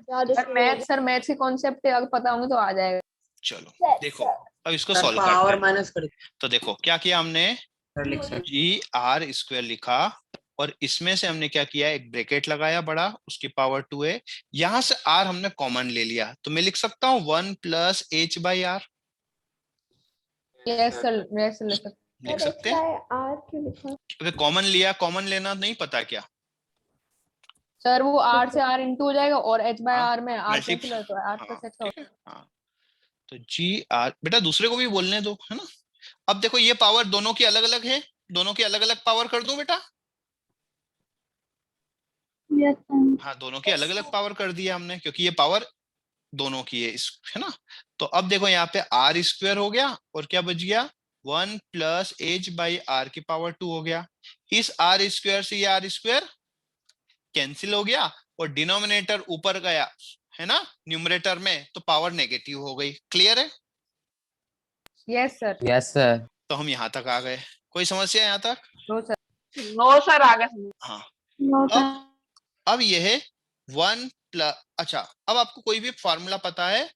Speaker 4: सर मैथ्स के कॉन्सेप्ट अगर पता होंगे तो आ जाएगा।
Speaker 2: चलो देखो अब इसको सॉल्व करते हैं। तो देखो क्या किया हमने, जी आर स्क्वायर लिखा और इसमें से हमने क्या किया, एक ब्रैकेट लगाया बड़ा, उसकी पावर 2 है। यहां से आर हमने कॉमन ले लिया तो मैं लिख सकता हूँ 1 plus H by R.
Speaker 4: Yes sir, yes sir,
Speaker 2: लिख सकते हैं।
Speaker 6: आर क्यों लिखा?
Speaker 2: कॉमन लिया, कॉमन लेना नहीं पता क्या?
Speaker 4: सर वो आर से आर इंटू हो जाएगा और एच बाय आर में आर
Speaker 2: Multiply-
Speaker 4: कैंसिल होता है, आर प्लस एच
Speaker 2: ठीक है, हाँ। तो जी आर, बेटा दूसरे को भी बोलने दो, है ना। अब देखो ये पावर दोनों की अलग अलग है, दोनों की अलग अलग पावर कर दूं बेटा? हाँ दोनों की अलग अलग पावर कर दिया हमने, क्योंकि ये पावर दोनों की है ना। तो अब देखो यहाँ पे आर स्क्वायर हो गया और क्या बच गया, 1 प्लस एच बाई आर की पावर 2 हो गया। इस आर स्क्वायर से ये आर स्क्वायर कैंसिल हो गया और डिनोमिनेटर ऊपर गया, है ना, न्यूमरेटर में, तो पावर नेगेटिव हो गई। क्लियर है?
Speaker 4: Yes sir.
Speaker 11: Yes sir.
Speaker 2: तो हम यहाँ तक आ गए। कोई समस्या यहाँ तक?
Speaker 4: नो सर, आ गया।
Speaker 2: हाँ। अब यह है 1 प्लस, अच्छा अब आपको कोई भी फॉर्मूला पता है?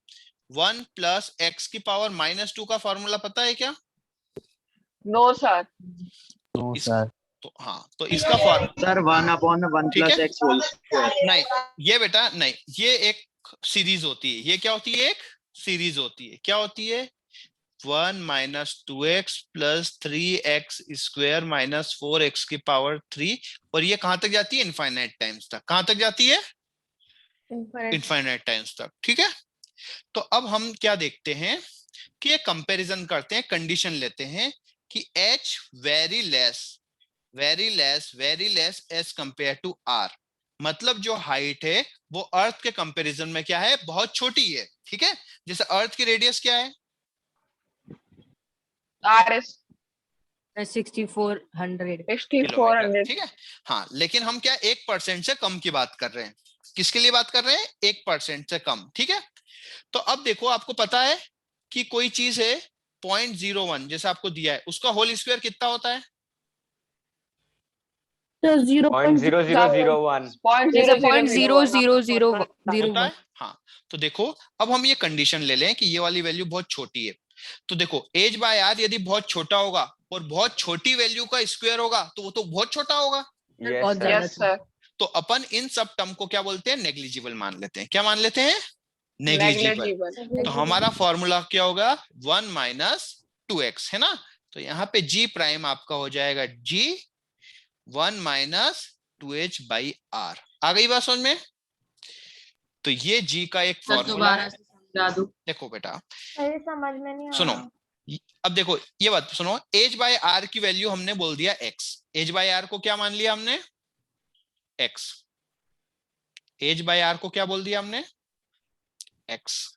Speaker 2: 1 प्लस एक्स की पावर -2 का फॉर्मूला पता है क्या?
Speaker 4: No sir.
Speaker 11: No sir.
Speaker 2: तो हाँ, तो इसका formula
Speaker 7: sir 1/1 plus X whole square.
Speaker 2: नहीं, ये बेटा नहीं, ये एक सीरीज होती है। ये क्या होती है? एक सीरीज होती है। क्या होती है? 1 minus 2x plus 3x square minus 4x की पावर 3। और ये कहां तक जाती है? इनफाइनाइट टाइम्स तक। कहां तक जाती है? इनफाइनाइट टाइम्स तक, ठीक है। तो अब हम क्या देखते हैं कि ये कंपैरिजन करते हैं, कंडीशन लेते हैं कि h very less as compare to r। मतलब जो हाइट है वो अर्थ के कंपैरिजन में क्या है, बहुत छोटी है। ठीक है, जैसे अर्थ की रेडियस क्या है,
Speaker 4: RS
Speaker 10: 6400
Speaker 2: किलोमीटर। ठीक है, हाँ, लेकिन हम क्या 1% से कम की बात कर रहे हैं। किसके लिए बात कर रहे हैं, 1% से कम। ठीक है, तो अब देखो, आपको पता है कि कोई चीज है 0.01 जैसे आपको दिया है, उसका होल स्क्वायर कितना होता है,
Speaker 5: 0.0001
Speaker 8: जैसे 0.0000
Speaker 2: होता है। हाँ, तो देखो अब हम ये कंडीशन ले लें कि ये वाली वैल्यू बहुत छोटी है। तो देखो एज बाय आर यदि बहुत छोटा होगा और बहुत छोटी वैल्यू का स्क्वायर होगा तो वो तो बहुत छोटा होगा।
Speaker 10: बहुत ज्यादा
Speaker 4: सर।
Speaker 2: तो अपन इन सब टर्म को क्या बोलते हैं, नेग्लिजिबल मान लेते हैं। क्या मान लेते हैं, नेग्लिजिबल। तो हमारा फॉर्मूला क्या होगा, 1 माइनस 2x, है ना। तो यहाँ पे g प्राइम आपका हो जाएगा g 1 minus 2h by R. आ गई बात समझ में। तो ये g का एक फॉर्मूला है। देखो बेटा,
Speaker 6: अरे समझ में नहीं आ
Speaker 2: सुनो,
Speaker 6: रहा।
Speaker 2: अब देखो ये बात सुनो, एज बाय आर की वैल्यू हमने बोल दिया x। एज बाय आर को क्या मान लिया हमने, x। एज बाय आर को क्या बोल दिया हमने, x,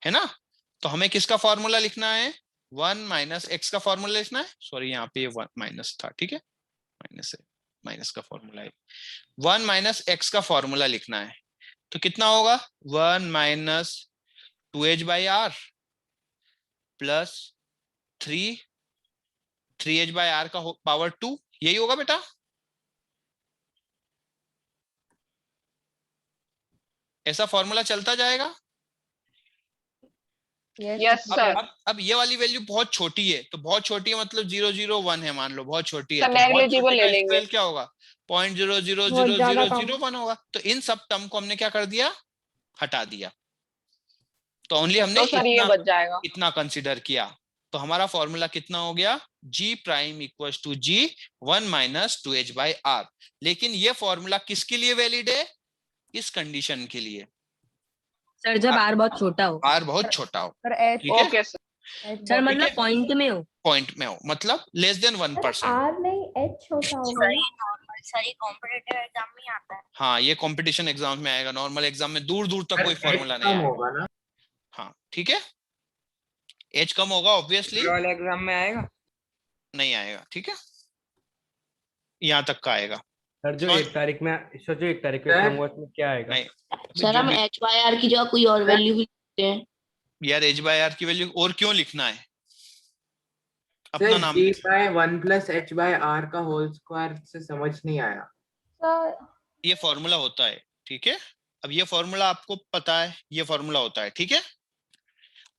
Speaker 2: है ना। तो हमें किसका फॉर्मूला लिखना है, 1 माइनस एक्स का फॉर्मूला लिखना है। सॉरी, यहाँ पे 1 माइनस था। ठीक है, माइनस है, माइनस का फॉर्मूला है, 1 माइनस एक्स का फॉर्मूला लिखना है। तो कितना होगा, 1 minus 2h by R plus 3h by R का पावर 2, यही होगा बेटा। ऐसा फॉर्मूला चलता जाएगा।
Speaker 4: Yes sir.
Speaker 2: अब ये वाली वैल्यू बहुत छोटी है, तो बहुत छोटी है मतलब 001 है, मान लो बहुत छोटी है,
Speaker 4: सर
Speaker 2: तो बहुत
Speaker 4: नेग्लिजिबल
Speaker 2: छोटे
Speaker 4: ले
Speaker 2: का
Speaker 4: लेंगे।
Speaker 2: स्क्वायर क्या होगा, 0.000001 होगा। तो इन सब टर्म को हमने क्या कर दिया, हटा दिया। तो ओनली हमने
Speaker 4: तो सर ये बच जाएगा।
Speaker 2: इतना कंसिडर किया। तो हमारा फॉर्मूला कितना हो गया, g prime equals to g 1 minus 2h by R. लेकिन ये फॉर्मूला किसके लिए वैलिड है, इस कंडीशन के लिए,
Speaker 10: सर जब आर बहुत छोटा हो,
Speaker 2: आर बहुत छोटा हो। ठीक है,
Speaker 4: ओके सर।
Speaker 10: सर मतलब पॉइंट में हो,
Speaker 2: पॉइंट में हो, मतलब लेस देन 1%।
Speaker 6: आर नहीं एच छोटा होगा ना।
Speaker 1: नॉर्मल सही कॉम्पिटिटिव एग्जाम में आता है।
Speaker 2: हाँ, ये कंपटीशन एग्जाम में आएगा, नॉर्मल एग्जाम में दूर दूर तक कोई फॉर्मूला नहीं आएगा।
Speaker 7: होगा ना।
Speaker 2: हाँ ठीक है, एज कम होगा ऑब्वियसली,
Speaker 11: वाले एग्जाम में आएगा,
Speaker 2: नहीं आएगा। ठीक है, यहाँ तक का आएगा।
Speaker 3: सर जो
Speaker 2: और-
Speaker 3: 1 तारीख में, सर जो 1 तारीख को एग्जाम हुआ उसमें क्या आएगा?
Speaker 2: नहीं
Speaker 1: सर
Speaker 2: जो
Speaker 1: हम
Speaker 2: भी-
Speaker 1: एच बाई आर की जगह कोई और वैल्यू भी लिखते हैं।
Speaker 2: यार एज बाय आर की वैल्यू और क्यों लिखना है, अपना नाम।
Speaker 7: g by 1 plus h by r का होल स्क्वायर से समझ नहीं आया।
Speaker 2: ये फॉर्मूला होता है। ठीक है, अब ये फॉर्मूला आपको पता है, ये फॉर्मूला होता है। ठीक है,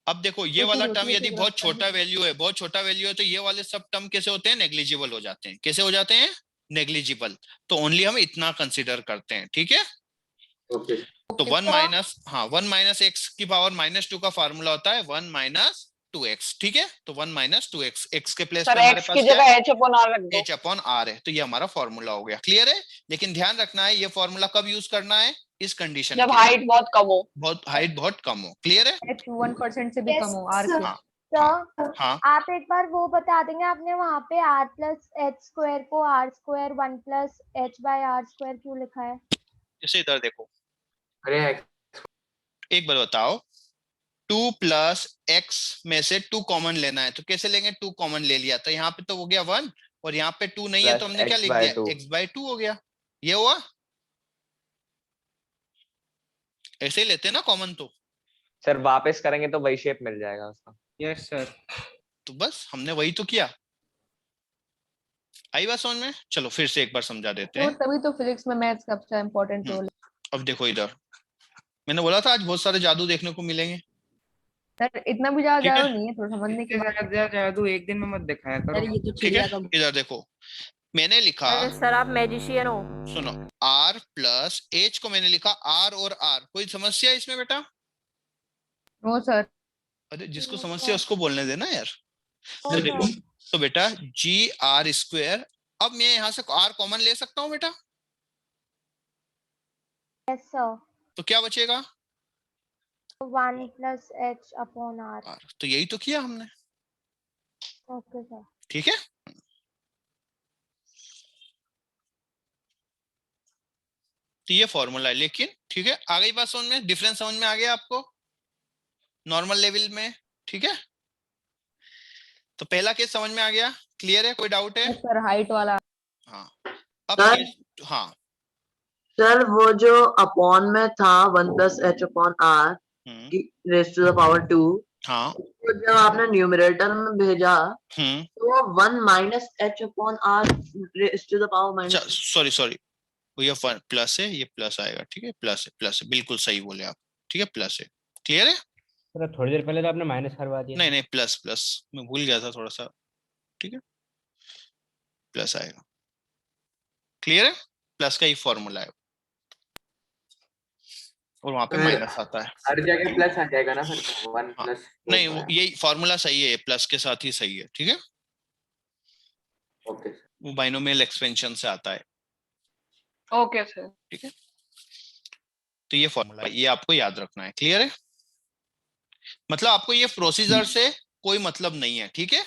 Speaker 2: अब देखो ये वाला टर्म यदि बहुत छोटा वैल्यू है, बहुत छोटा वैल्यू है, तो ये वाले सब टर्म कैसे होते हैं, नेग्लिजिबल हो जाते हैं। कैसे हो जाते हैं, नेग्लिजिबल। तो ओनली हम इतना कंसिडर करते हैं। ठीक है,
Speaker 7: ओके।
Speaker 2: तो 1 माइनस, हाँ 1 माइनस एक्स की पावर -2 का फॉर्मूला होता है 1 माइनस 2x। ठीक है, तो 1 माइनस 2x, x के प्लेस
Speaker 4: सर
Speaker 2: पे हमारे
Speaker 4: एक्स
Speaker 2: पास
Speaker 4: की
Speaker 2: क्या
Speaker 4: जगह
Speaker 2: है,
Speaker 4: एच अपॉन आर रख दो।
Speaker 2: h अपॉन r है। तो ये हमारा फॉर्मूला हो गया। क्लियर है, लेकिन ध्यान रखना है ये फॉर्मूला कब यूज करना है, इस कंडीशन
Speaker 4: जब
Speaker 2: के लिए,
Speaker 4: हाइट बहुत कम हो।
Speaker 2: बहुत हाइट बहुत कम हो। क्लियर है,
Speaker 4: एच 1% से भी कम हो आर से।
Speaker 2: हाँ
Speaker 6: सर
Speaker 2: हाँ,
Speaker 6: आप एक बार वो बता देंगे, आपने वहाँ पे r प्लस एच स्क्वायर को r square 1 plus h by R square क्यों लिखा है?
Speaker 2: जैसे इधर देखो,
Speaker 7: अरे
Speaker 2: एक बार बताओ, 2 प्लस एक्स में से 2 कॉमन लेना है, तो कैसे लेंगे, 2 कॉमन ले लिया तो यहाँ पे तो हो गया 1, और यहाँ पे 2 नहीं है तो हमने क्या लिख दिया, x बाय 2 हो गया। ये हुआ, ऐसे ही लेते हैं ना कॉमन। तो
Speaker 5: सर वापस करेंगे तो वही शेप मिल जाएगा उसका।
Speaker 11: Yes sir.
Speaker 2: तो बस हमने वही तो किया। आई बात समझ में, चलो फिर से एक बार समझा देते
Speaker 4: तो
Speaker 2: हैं।
Speaker 4: तभी तो फिजिक्स में मैथ्स का अच्छा इंपॉर्टेंट रोल है।
Speaker 2: अब देखो इधर, मैंने बोला था आज बहुत सारे जादू देखने को मिलेंगे।
Speaker 4: सर इतना भी ज्यादा
Speaker 2: ठीक है,
Speaker 4: जादू नहीं है, थोड़ा समझने के बाद।
Speaker 11: जादू एक दिन में मत दिखाया
Speaker 10: सर
Speaker 11: करो।
Speaker 10: ये तो
Speaker 2: ठीक
Speaker 10: चिड़िया
Speaker 2: है,
Speaker 10: का
Speaker 2: इधर देखो, मैंने लिखा,
Speaker 6: सर आप मैजिशियन हो।
Speaker 2: सुनो, r प्लस h को मैंने लिखा r और r। कोई समस्या है इसमें बेटा?
Speaker 4: No sir.
Speaker 2: अरे जिसको समस्या उसको बोलने देना यार। तो देखो, तो बेटा g r स्क्वायर, अब मैं यहाँ से r कॉमन ले सकता हूँ बेटा?
Speaker 6: Yes sir.
Speaker 2: तो क्या बचेगा,
Speaker 6: 1 plus h upon r।
Speaker 2: r। तो यही तो किया हमने।
Speaker 6: Okay sir.
Speaker 2: ठीक है, तो ये फॉर्मूला है। लेकिन ठीक है, आ गई बात समझ में, डिफरेंस समझ में आ गया आपको नॉर्मल लेवल में? ठीक है, तो पहला केस समझ में आ गया, क्लियर है, कोई डाउट है?
Speaker 4: सर हाइट वाला।
Speaker 2: हाँ, अब
Speaker 7: सर?
Speaker 2: केस, हाँ
Speaker 7: सर वो जो अपॉन में था 1+h/r raise to the power 2,
Speaker 2: हाँ
Speaker 7: तो जब आपने न्यूमरेटर में भेजा
Speaker 2: हम्म,
Speaker 7: तो वो 1-h/r raise to the power
Speaker 2: अच्छा सॉरी ये प्लस है, ये प्लस आएगा, ठीक है, प्लस है, बिल्कुल सही बोले आप, ठीक है, प्लस है, क्लियर है?
Speaker 3: सर थोड़ी देर पहले तो आपने माइनस करवा दिया।
Speaker 2: नहीं प्लस मैं भूल गया था थोड़ा सा, ठीक है, प्लस आएगा, क्लियर है? प्लस का ही फॉर्मूला है और वहां पे माइनस आता है।
Speaker 5: हर जगह प्लस आ जाएगा ना फिर 1
Speaker 2: हाँ,
Speaker 5: प्लस।
Speaker 2: नहीं वो यही फॉर्मूला सही है, प्लस के साथ ही सही है, ठीक है,
Speaker 5: ओके
Speaker 2: वो बाइनोमियल एक्सपेंशन से आता है,
Speaker 8: ओके सर।
Speaker 2: ठीक है, तो ये फॉर्मूला ये आपको याद रखना है, क्लियर है? मतलब आपको ये प्रोसीजर से कोई मतलब नहीं है, ठीक है?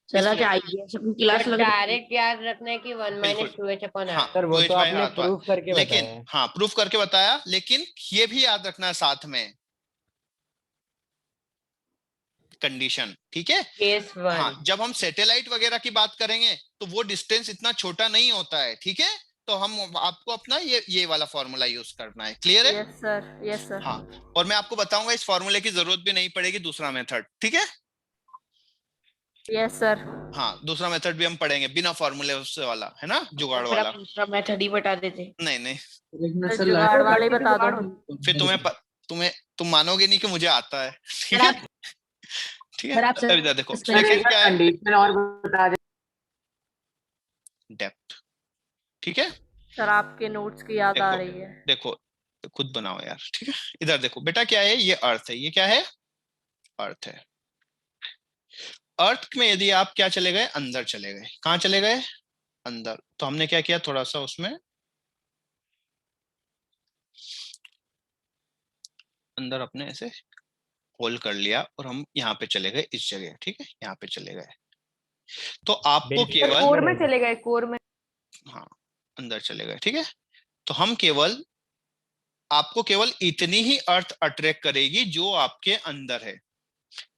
Speaker 1: चला क्या आइए क्लास लग
Speaker 4: डायरेक्ट याद रखना है कि 1
Speaker 2: बिल्कुल।
Speaker 4: - 2h/r।
Speaker 2: हाँ,
Speaker 3: सर वो तो
Speaker 2: 2h/r
Speaker 3: आपने
Speaker 2: आता है।
Speaker 3: प्रूफ करके
Speaker 2: लेकिन
Speaker 3: बताया है।
Speaker 2: हाँ प्रूफ करके बताया, लेकिन ये भी याद रखना है साथ में कंडीशन, ठीक है?
Speaker 4: केस 1।
Speaker 2: हाँ, जब हम सैटेलाइट वगैरह की बात करेंगे तो वो डिस्टेंस इतना छोटा नहीं होता है, ठीक है? तो हम आपको अपना ये वाला फॉर्मूला यूज करना है, क्लियर है?
Speaker 4: Yes sir.
Speaker 2: हाँ, और मैं आपको बताऊंगा इस फॉर्मूले की जरूरत भी नहीं पड़ेगी, दूसरा मेथड, ठीक है?
Speaker 4: Yes sir.
Speaker 2: हाँ, दूसरा मेथड भी हम पढ़ेंगे बिना फॉर्मूले उससे वाला, है ना, जुगाड़ वाला।
Speaker 1: दूसरा मेथड ही बता देते।
Speaker 2: नहीं
Speaker 4: जुगाड़ वाले बता दो।
Speaker 2: फिर तुम मानोगे नहीं कि मुझे आता है, ठीक है? ठीक है,
Speaker 10: सर, आप
Speaker 2: अब इधर देखो,
Speaker 10: सर,
Speaker 2: सेकंड क्या है,
Speaker 5: कंडीशन और बता दे।
Speaker 2: डेप्थ, ठीक है?
Speaker 4: सर आपके नोट्स की याद आ रही है।
Speaker 2: देखो खुद बनाओ यार, ठीक है? इधर देखो बेटा, क्या है ये? अर्थ है, ये क्या है? अर्थ है। अर्थ में यदि आप क्या चले गए, अंदर चले गए, कहाँ चले गए? अंदर। तो हमने क्या किया, थोड़ा सा उसमें अंदर अपने ऐसे होल कर लिया और हम यहाँ पे चले गए इस जगह, ठीक है, यहाँ पे चले गए। तो आपको केवल
Speaker 4: कोर में चले गए, कोर में।
Speaker 2: हाँ, अंदर चले गए, ठीक है? तो हम केवल आपको केवल इतनी ही अर्थ अट्रैक्ट करेगी जो आपके अंदर है।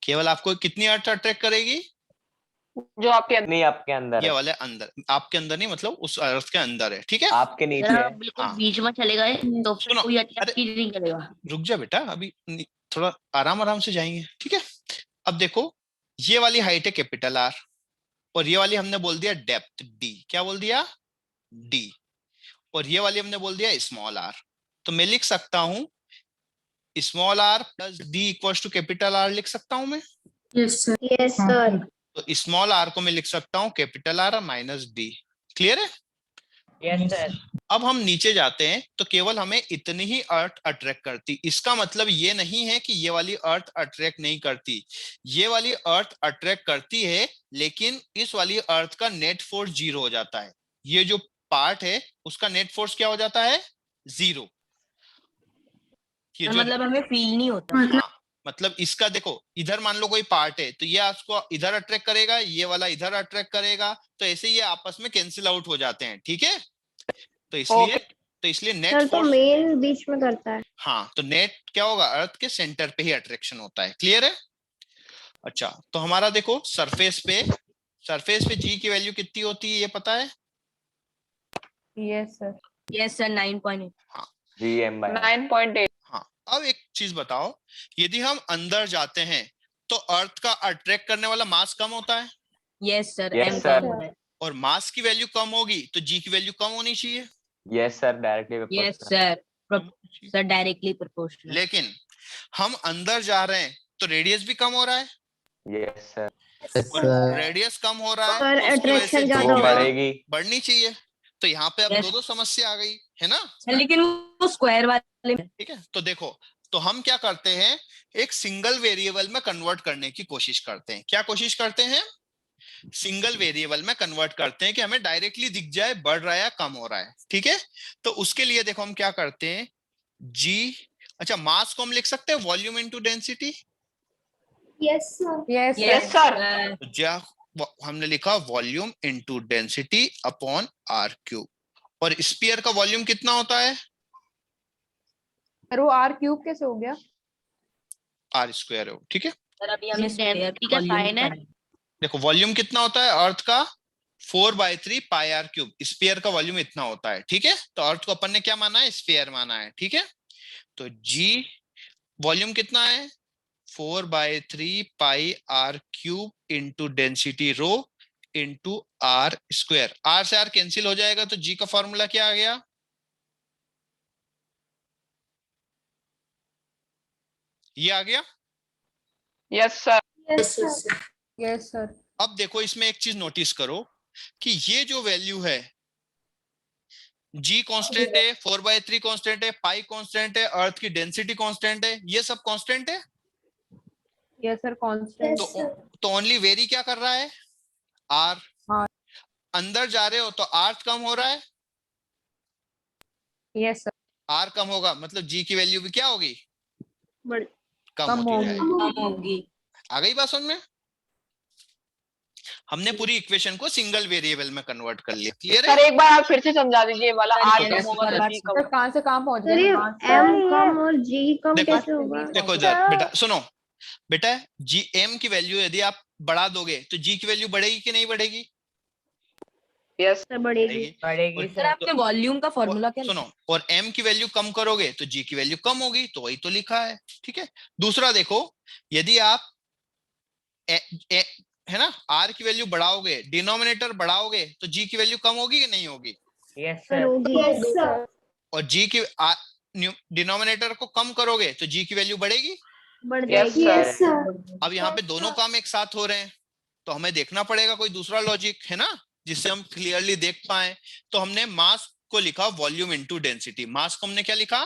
Speaker 2: केवल आपको कितनी अर्थ अट्रैक्ट करेगी?
Speaker 8: जो आपके
Speaker 5: नहीं आपके अंदर
Speaker 2: ये
Speaker 5: है,
Speaker 2: वाले अंदर, आपके अंदर नहीं, मतलब उस अर्थ के अंदर है, ठीक है?
Speaker 5: आपके नीचे
Speaker 1: अगर
Speaker 5: है।
Speaker 1: आप बिल्कुल
Speaker 2: हाँ।
Speaker 1: बीच में चले गए तो फिर
Speaker 2: सुनो,
Speaker 1: कोई
Speaker 2: अरे
Speaker 1: अटैक ही नहीं करेगा।
Speaker 2: रुक जा बेटा, अभी थोड़ा आराम से जाएंगे, ठीक है? अब देखो, ये वाली हाइट है कैपिटल आर और ये वाली हमने बोल दिया डेप्थ डी। क्या बोल दिया? डी। और ये वाली हमने बोल दिया स्मॉल आर। तो मैं लिख सकता हूं small R plus D equals to capital R, लिख सकता हूं मैं?
Speaker 6: Yes sir.
Speaker 2: तो स्मॉल आर को मैं लिख सकता हूं capital R minus D, clear है?
Speaker 4: Yes sir.
Speaker 2: अब हम नीचे जाते हैं तो केवल हमें इतनी ही अर्थ अट्रैक्ट करती। इसका मतलब ये नहीं है कि ये वाली अर्थ अट्रैक्ट नहीं करती, ये वाली अर्थ अट्रैक्ट करती है, लेकिन इस वाली अर्थ का नेट फोर्स 0 हो जाता है। ये जो पार्ट है उसका नेट फोर्स क्या हो जाता है? 0। ये जो
Speaker 10: मतलब हमें फील नहीं होता।
Speaker 2: हाँ, मतलब इसका देखो, इधर मान लो कोई पार्ट है तो ये आपको इधर अट्रैक्ट करेगा, ये वाला इधर अट्रैक्ट करेगा, तो ऐसे ये आपस में कैंसिल आउट हो जाते हैं, ठीक है? तो इसलिए नेट फोर्स
Speaker 6: मेन बीच में करता है।
Speaker 2: हाँ, तो नेट क्या होगा? अर्थ के सेंटर पे ही अट्रैक्शन होता है, क्लियर है? अच्छा, तो हमारा देखो सरफेस पे जी की वैल्यू कितनी होती है, ये पता है?
Speaker 4: Yes sir
Speaker 10: 9.8।
Speaker 5: GM/9.
Speaker 2: हाँ, अब एक चीज बताओ, यदि हम अंदर जाते हैं तो अर्थ का अट्रैक्ट करने वाला मास कम होता है
Speaker 10: yes sir
Speaker 5: Yes,
Speaker 10: M
Speaker 5: sir.
Speaker 10: कम हो रहा है।
Speaker 2: और मास की वैल्यू कम होगी तो जी की वैल्यू कम होनी चाहिए।
Speaker 5: Yes sir, directly
Speaker 10: yes sir directly proportional.
Speaker 2: लेकिन हम अंदर जा रहे हैं तो रेडियस भी कम हो रहा है,
Speaker 5: यस सर,
Speaker 2: रेडियस कम हो रहा है
Speaker 6: पर
Speaker 2: तो उसकी वजह से
Speaker 6: attraction
Speaker 2: जी
Speaker 6: ज्यादा
Speaker 2: की
Speaker 6: हो रहा है।
Speaker 2: वैल्यू
Speaker 5: बढ़ेगी।
Speaker 2: बढ़नी चाहिए। तो यहाँ पे अब
Speaker 10: Yes.
Speaker 2: दो समस्या आ गई है ना,
Speaker 10: लेकिन वो स्क्वायर वाले में
Speaker 2: ठीक है? तो देखो, तो हम क्या करते हैं, एक सिंगल वेरिएबल में कन्वर्ट करने की कोशिश करते हैं। क्या कोशिश करते हैं? सिंगल वेरिएबल में कन्वर्ट करते हैं कि हमें डायरेक्टली दिख जाए बढ़ रहा है या कम हो रहा है, ठीक है? तो उसके लिए देखो हम क्या करते हैं, जी, अच्छा मास को हम लिख सकते हैं volume into density.
Speaker 6: Yes sir.
Speaker 4: Yes sir.
Speaker 2: हमने लिखा volume into density upon R cube. और स्फीयर का वॉल्यूम कितना होता है?
Speaker 4: सर वो आर क्यूब कैसे हो गया?
Speaker 2: आर स्क्वायर हो, ठीक है।
Speaker 10: सर अभी हमें
Speaker 1: डेंसिटी का साइन है।
Speaker 2: देखो वॉल्यूम कितना होता है अर्थ का? 4/3 पाई आर क्यूब। स्फीयर का वॉल्यूम इतना होता है, ठीक है। तो अर्थ को अपन ने क्या माना है? स्फीयर माना है, ठीक है। तो जी वॉल्यूम कितना है? 4/3 pi R cube into density rho into R square. R से आर कैंसिल हो जाएगा, तो जी का फॉर्मूला क्या आ गया? ये आ गया।
Speaker 4: Yes sir.
Speaker 6: Yes sir.
Speaker 4: Yes sir.
Speaker 2: अब देखो इसमें एक चीज नोटिस करो कि ये जो वैल्यू है जी कांस्टेंट है, 4/3 कांस्टेंट है, पाई कांस्टेंट है, अर्थ की डेंसिटी कांस्टेंट है, ये सब कांस्टेंट है।
Speaker 4: Yes sir constant.
Speaker 2: तो ओनली वेरी क्या कर रहा है? आर। अंदर जा रहे हो तो आर कम हो रहा है।
Speaker 4: Yes sir.
Speaker 2: आर कम होगा मतलब जी की वैल्यू भी क्या होगी? कम
Speaker 4: कम
Speaker 2: होती
Speaker 4: होगी।
Speaker 2: जाएगी।
Speaker 10: कम होगी।
Speaker 2: आ गई बात समझ में? हमने पूरी इक्वेशन को सिंगल वेरिएबल में कन्वर्ट कर लिया। क्लियर है?
Speaker 4: सर एक बार आप फिर से समझा दीजिए वाला आर
Speaker 10: सर,
Speaker 4: कम होगा तो जी कम।
Speaker 9: सर
Speaker 4: कहां से कहां पहुंच
Speaker 9: सर
Speaker 4: गए?
Speaker 9: ये
Speaker 4: कहां से?
Speaker 9: m कम और g कम
Speaker 2: देखो,
Speaker 9: कैसे होगा?
Speaker 2: देखो इधर बेटा सुनो, बेटा जी एम की वैल्यू यदि आप बढ़ा दोगे तो जी की वैल्यू बढ़ेगी कि नहीं बढ़ेगी?
Speaker 4: यस
Speaker 9: सर बढ़ेगी।
Speaker 2: बढ़ेगी।
Speaker 10: सर आपने वॉल्यूम का फॉर्मूला क्या
Speaker 2: सुनो, और m की वैल्यू कम करोगे तो g की वैल्यू कम होगी, तो वही तो लिखा है, ठीक है। दूसरा देखो, यदि आप है ना r की वैल्यू बढ़ाओगे, डिनोमिनेटर बढ़ाओगे, तो g की वैल्यू कम होगी कि नहीं होगी?
Speaker 9: सर होगी।
Speaker 6: Yes sir.
Speaker 2: और g की डिनोमिनेटर को कम करोगे तो g की वैल्यू बढ़ेगी।
Speaker 9: बढ़
Speaker 4: यस
Speaker 9: जाएगी।
Speaker 6: Yes sir.
Speaker 2: अब यहाँ पे दोनों काम एक साथ हो रहे हैं, तो हमें देखना पड़ेगा कोई दूसरा लॉजिक, है ना, जिससे हम क्लियरली देख पाए। तो हमने मास को लिखा वॉल्यूम इंटू डेंसिटी। मास को हमने क्या लिखा?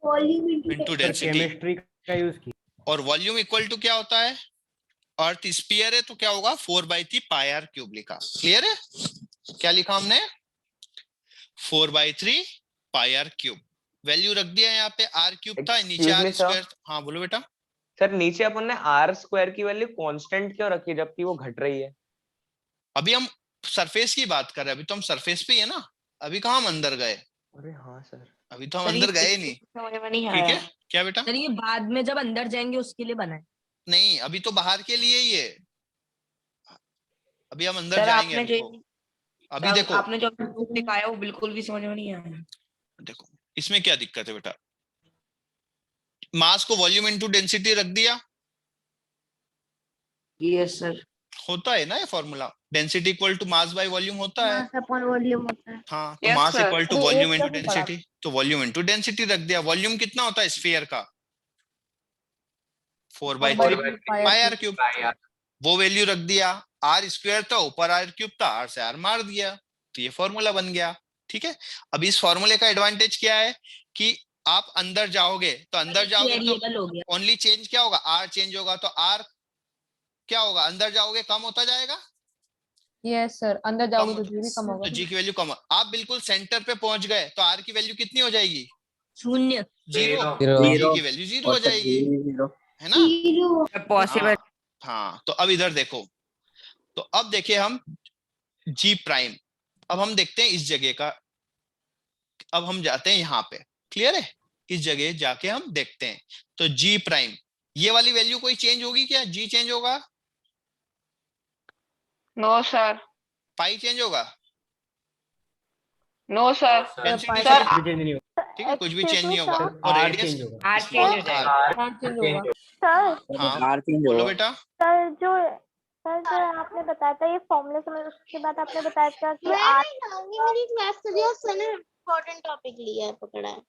Speaker 6: Volume
Speaker 2: into density.
Speaker 3: केमिस्ट्री का यूज किया।
Speaker 2: और वॉल्यूम इक्वल टू क्या होता है? अर्थ स्फीयर है तो क्या होगा? 4/3 पाई आर क्यूब लिखा। क्लियर है? क्या लिखा हमने? 4/3 पाई आर क्यूब। वैल्यू रख दिया यहाँ पे, आर क्यूब था, नीचे आर स्क्वायर। हाँ बोलो बेटा।
Speaker 5: सर नीचे अपन ने आर स्क्वायर की वैल्यू कांस्टेंट क्यों रखी जबकि वो घट रही है?
Speaker 2: अभी हम सरफेस की बात कर रहे हैं, अभी तो हम सरफेस पे ही है ना, अभी कहाँ हम अंदर गए?
Speaker 5: अरे हाँ सर,
Speaker 2: अभी तो हम अंदर गए नहीं, ठीक है। क्या बेटा?
Speaker 10: सर ये बाद में जब अंदर जाएंगे उसके लिए बना है।
Speaker 2: नहीं, अभी तो बाहर के लिए ही है, अभी हम अंदर जाएंगे। अभी देखो,
Speaker 1: आपने जो दिखाया वो बिल्कुल भी समझ में नहीं आया।
Speaker 2: देखो इसमें क्या दिक्कत है बेटा? मास को वॉल्यूम इनटू डेंसिटी रख दिया।
Speaker 1: Yes sir.
Speaker 2: होता है ना ये formula, density equal to mass by volume होता है।
Speaker 9: मास अपॉन वॉल्यूम होता है।
Speaker 2: हाँ, तो
Speaker 4: Yes,
Speaker 2: mass
Speaker 4: sir.
Speaker 2: Equal to
Speaker 4: ये
Speaker 2: वॉल्यूम
Speaker 4: एक
Speaker 2: इनटू
Speaker 4: दफा पढ़ा।
Speaker 2: डेंसिटी, तो वॉल्यूम इनटू डेंसिटी रख दिया। वॉल्यूम कितना होता है स्फीयर का? 4/3 पाई आर क्यूब। वो वैल्यू रख दिया। आर स्क्वायर था, ऊपर आर क्यूब था, आर से आर मार दिया, तो ये फॉर्मूला बन गया, ठीक है। अब इस फॉर्मूले का एडवांटेज क्या है कि आप अंदर जाओगे तो अंदर जाओगे
Speaker 10: वेरिएबल हो
Speaker 2: तो
Speaker 10: गया।
Speaker 2: ओनली चेंज क्या होगा? आर चेंज होगा, तो आर क्या होगा? अंदर जाओगे कम होता जाएगा।
Speaker 4: Yes sir. अंदर जाओगे तो
Speaker 2: कम
Speaker 4: जी भी कम होगा।
Speaker 2: तो जी की वैल्यू कम। आप बिल्कुल सेंटर पे पहुंच गए तो आर की वैल्यू कितनी हो जाएगी?
Speaker 10: शून्य।
Speaker 2: जीरो।
Speaker 11: जीरो।
Speaker 2: जी की वैल्यू जीरो हो जाएगी, है ना।
Speaker 6: जीरो।
Speaker 1: पॉसिबल।
Speaker 2: हाँ, तो अब इधर देखो, तो अब देखिए हम जी प्राइम, अब हम देखते हैं इस जगह का। अब हम जाते हैं यहाँ पे, क्लियर है, इस जगह जाके हम देखते हैं। तो जी प्राइम, ये वाली वैल्यू कोई चेंज होगी क्या? जी चेंज होगा?
Speaker 4: No sir.
Speaker 2: पाई चेंज होगा?
Speaker 4: No sir.
Speaker 2: डेंसिटी
Speaker 4: सर
Speaker 3: कुछ चेंज नहीं होगा।
Speaker 2: ठीक है, कुछ भी चेंज नहीं होगा। और
Speaker 3: आर
Speaker 2: रेडियस
Speaker 3: चेंज होगा।
Speaker 1: आर चेंज हो जाएगा।
Speaker 4: हाँ चेंज होगा।
Speaker 12: सर
Speaker 2: हाँ बोलो बेटा।
Speaker 12: सर जो आपने बताया था ये फॉर्मूला समझ, उसके बाद आपने बताया था कि आर
Speaker 6: मेरी क्लास से जो सर ने इम्पोर्टेंट टॉपिक लिया है, पकड़ा है।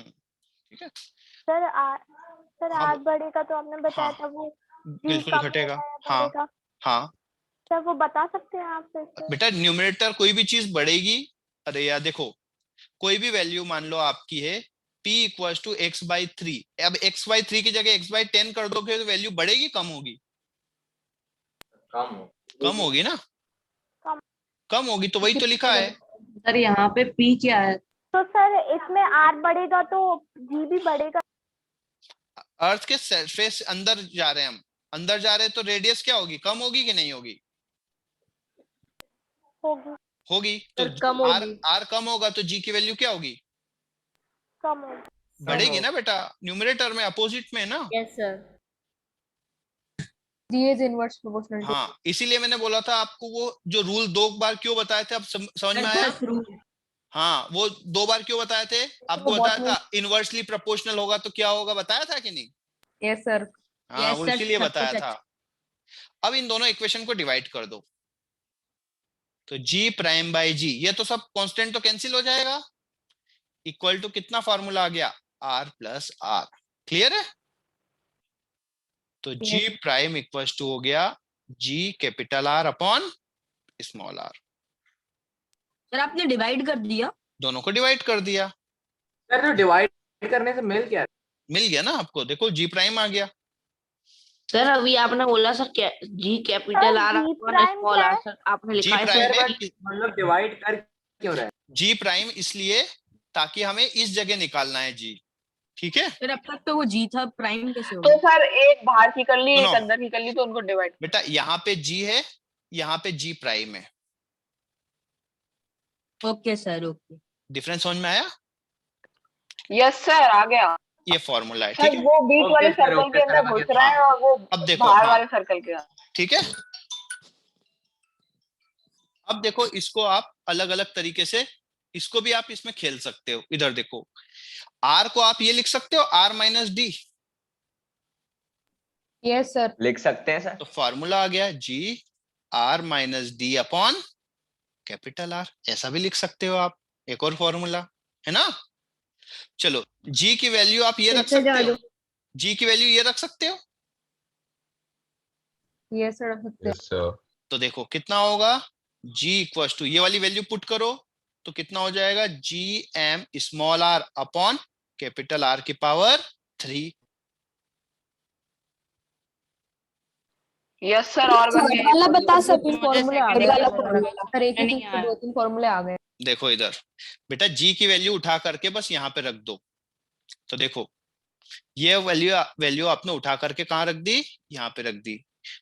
Speaker 2: ठीक है,
Speaker 12: सर आर बढ़ेगा तो आपने बताया
Speaker 2: हाँ,
Speaker 12: था वो जी
Speaker 2: बिल्कुल
Speaker 12: कम
Speaker 2: घटेगा।
Speaker 12: होगा या
Speaker 2: हाँ
Speaker 12: बढ़ेगा।
Speaker 2: हाँ
Speaker 12: सर वो बता सकते हैं आप फिर से?
Speaker 2: बेटा, न्यूमरेटर कोई भी चीज बढ़ेगी। अरे यार देखो, कोई भी वैल्यू मान लो आपकी है p इक्वल्स टू x/3। अब x/3 की जगह x/10 कर दोगे तो वैल्यू बढ़ेगी कम होगी? कम होगी ना। कम होगी, तो वही तो लिखा है।
Speaker 1: सर यहाँ पे पी क्या है?
Speaker 12: तो सर इसमें आर बढ़ेगा तो जी भी बढ़ेगा।
Speaker 2: अर्थ के सरफेस अंदर जा रहे हैं हम, अंदर जा रहे हैं तो रेडियस क्या होगी? कम होगी कि नहीं होगी?
Speaker 12: होगी।
Speaker 2: होगी तो
Speaker 10: सर, कम
Speaker 2: आर
Speaker 10: होगी।
Speaker 2: आर कम होगा तो जी की वैल्यू क्या होगी?
Speaker 12: कम हो
Speaker 2: बढ़ेगी ना बेटा, न्यूमरेटर में अपोजिट में ना।
Speaker 10: Yes sir.
Speaker 4: G is inverse proportional to
Speaker 2: हाँ, इसीलिए मैंने बोला था आपको वो जो रूल 2 बार क्यों बताए थे, अब समझ में आया? हाँ, वो 2 बार क्यों बताए थे? आपको बताया था इनवर्सली प्रोपोर्शनल होगा तो क्या होगा, बताया था कि नहीं?
Speaker 4: yes sir
Speaker 2: हाँ,
Speaker 10: Yes,
Speaker 2: वो
Speaker 10: sir,
Speaker 2: इसीलिए
Speaker 10: सब
Speaker 2: बताया
Speaker 10: कुछ
Speaker 2: था। अब इन दोनों इक्वेशन को डिवाइड कर दो, तो जी प्राइम बाई जी, ये तो सब कांस्टेंट तो कैंसिल हो जाएगा, इक्वल टू कितना फॉर्मूला आ गया, आर प्लस आर। क्लियर है? तो जी प्राइम इक्वल टू हो गया G capital R upon small R.
Speaker 10: Sir आपने डिवाइड कर दिया?
Speaker 2: दोनों को डिवाइड कर दिया।
Speaker 5: सर तो डिवाइड करने से मिल क्या?
Speaker 2: मिल गया ना आपको, देखो जी प्राइम आ गया।
Speaker 1: सर अभी आपने बोला sir G capital R
Speaker 12: G
Speaker 1: upon
Speaker 12: prime
Speaker 1: small
Speaker 12: क्या
Speaker 1: आर,
Speaker 12: है?
Speaker 1: सर आपने
Speaker 2: जी
Speaker 1: लिखा है
Speaker 2: प्राइम
Speaker 1: सर।
Speaker 2: में
Speaker 5: मतलब डिवाइड कर क्यों रहा है?
Speaker 2: जी प्राइम इसलिए ताकि हमें इस जगह निकालना है जी, ठीक है?
Speaker 10: फिर अब तक तो वो जी था, प्राइम कैसे
Speaker 4: तो
Speaker 10: होगा?
Speaker 4: सर एक बाहर की कर ली एक
Speaker 2: सुनो।
Speaker 4: अंदर की कर ली तो उनको डिवाइड
Speaker 2: बेटा यहाँ पे जी है, यहाँ पे जी प्राइम है,
Speaker 10: ओके सर, ओके।
Speaker 2: डिफरेंस समझ में आया?
Speaker 4: यस सर आ गया
Speaker 2: ये फॉर्मूला है,
Speaker 4: सर
Speaker 2: ठीक है?
Speaker 4: वो बीच वाले
Speaker 5: ओके सर,
Speaker 4: सर्कल
Speaker 5: ओके
Speaker 4: के
Speaker 5: सर,
Speaker 4: अंदर
Speaker 5: आ
Speaker 4: घुस
Speaker 5: गया।
Speaker 4: रहा है और वो
Speaker 2: अब देखो,
Speaker 4: बाहर
Speaker 2: हाँ,
Speaker 4: वाले सर्कल के
Speaker 2: ठीक है। अब देखो इसको आप अलग अलग तरीके से, इसको भी आप इसमें खेल सकते हो। इधर देखो, आर को आप ये लिख सकते हो R minus D,
Speaker 4: yes sir
Speaker 5: लिख सकते हैं सर।
Speaker 2: तो फॉर्मूला आ गया G R minus D upon capital R, ऐसा भी लिख सकते हो आप, एक और फॉर्मूला है ना। चलो जी की वैल्यू आप ये रख सकते हो, जी की वैल्यू ये रख सकते हो,
Speaker 4: यस सर रख सकते हैं।
Speaker 2: तो देखो कितना होगा, g इक्वल टू ये वाली वैल्यू पुट करो तो कितना हो जाएगा, G M small R upon capital R की पावर 3।
Speaker 4: यस सर और
Speaker 9: वाला बता सकते हैं।
Speaker 4: फॉर्मूले आ
Speaker 8: second
Speaker 4: गए
Speaker 8: वाला
Speaker 4: सर, एक ही चीज के 2-3 फॉर्मूले आ गए।
Speaker 2: देखो इधर बेटा जी की वैल्यू उठा करके बस यहाँ पे रख दो, तो देखो ये वैल्यू आपने उठा करके कहाँ रख दी, यहाँ पे रख दी,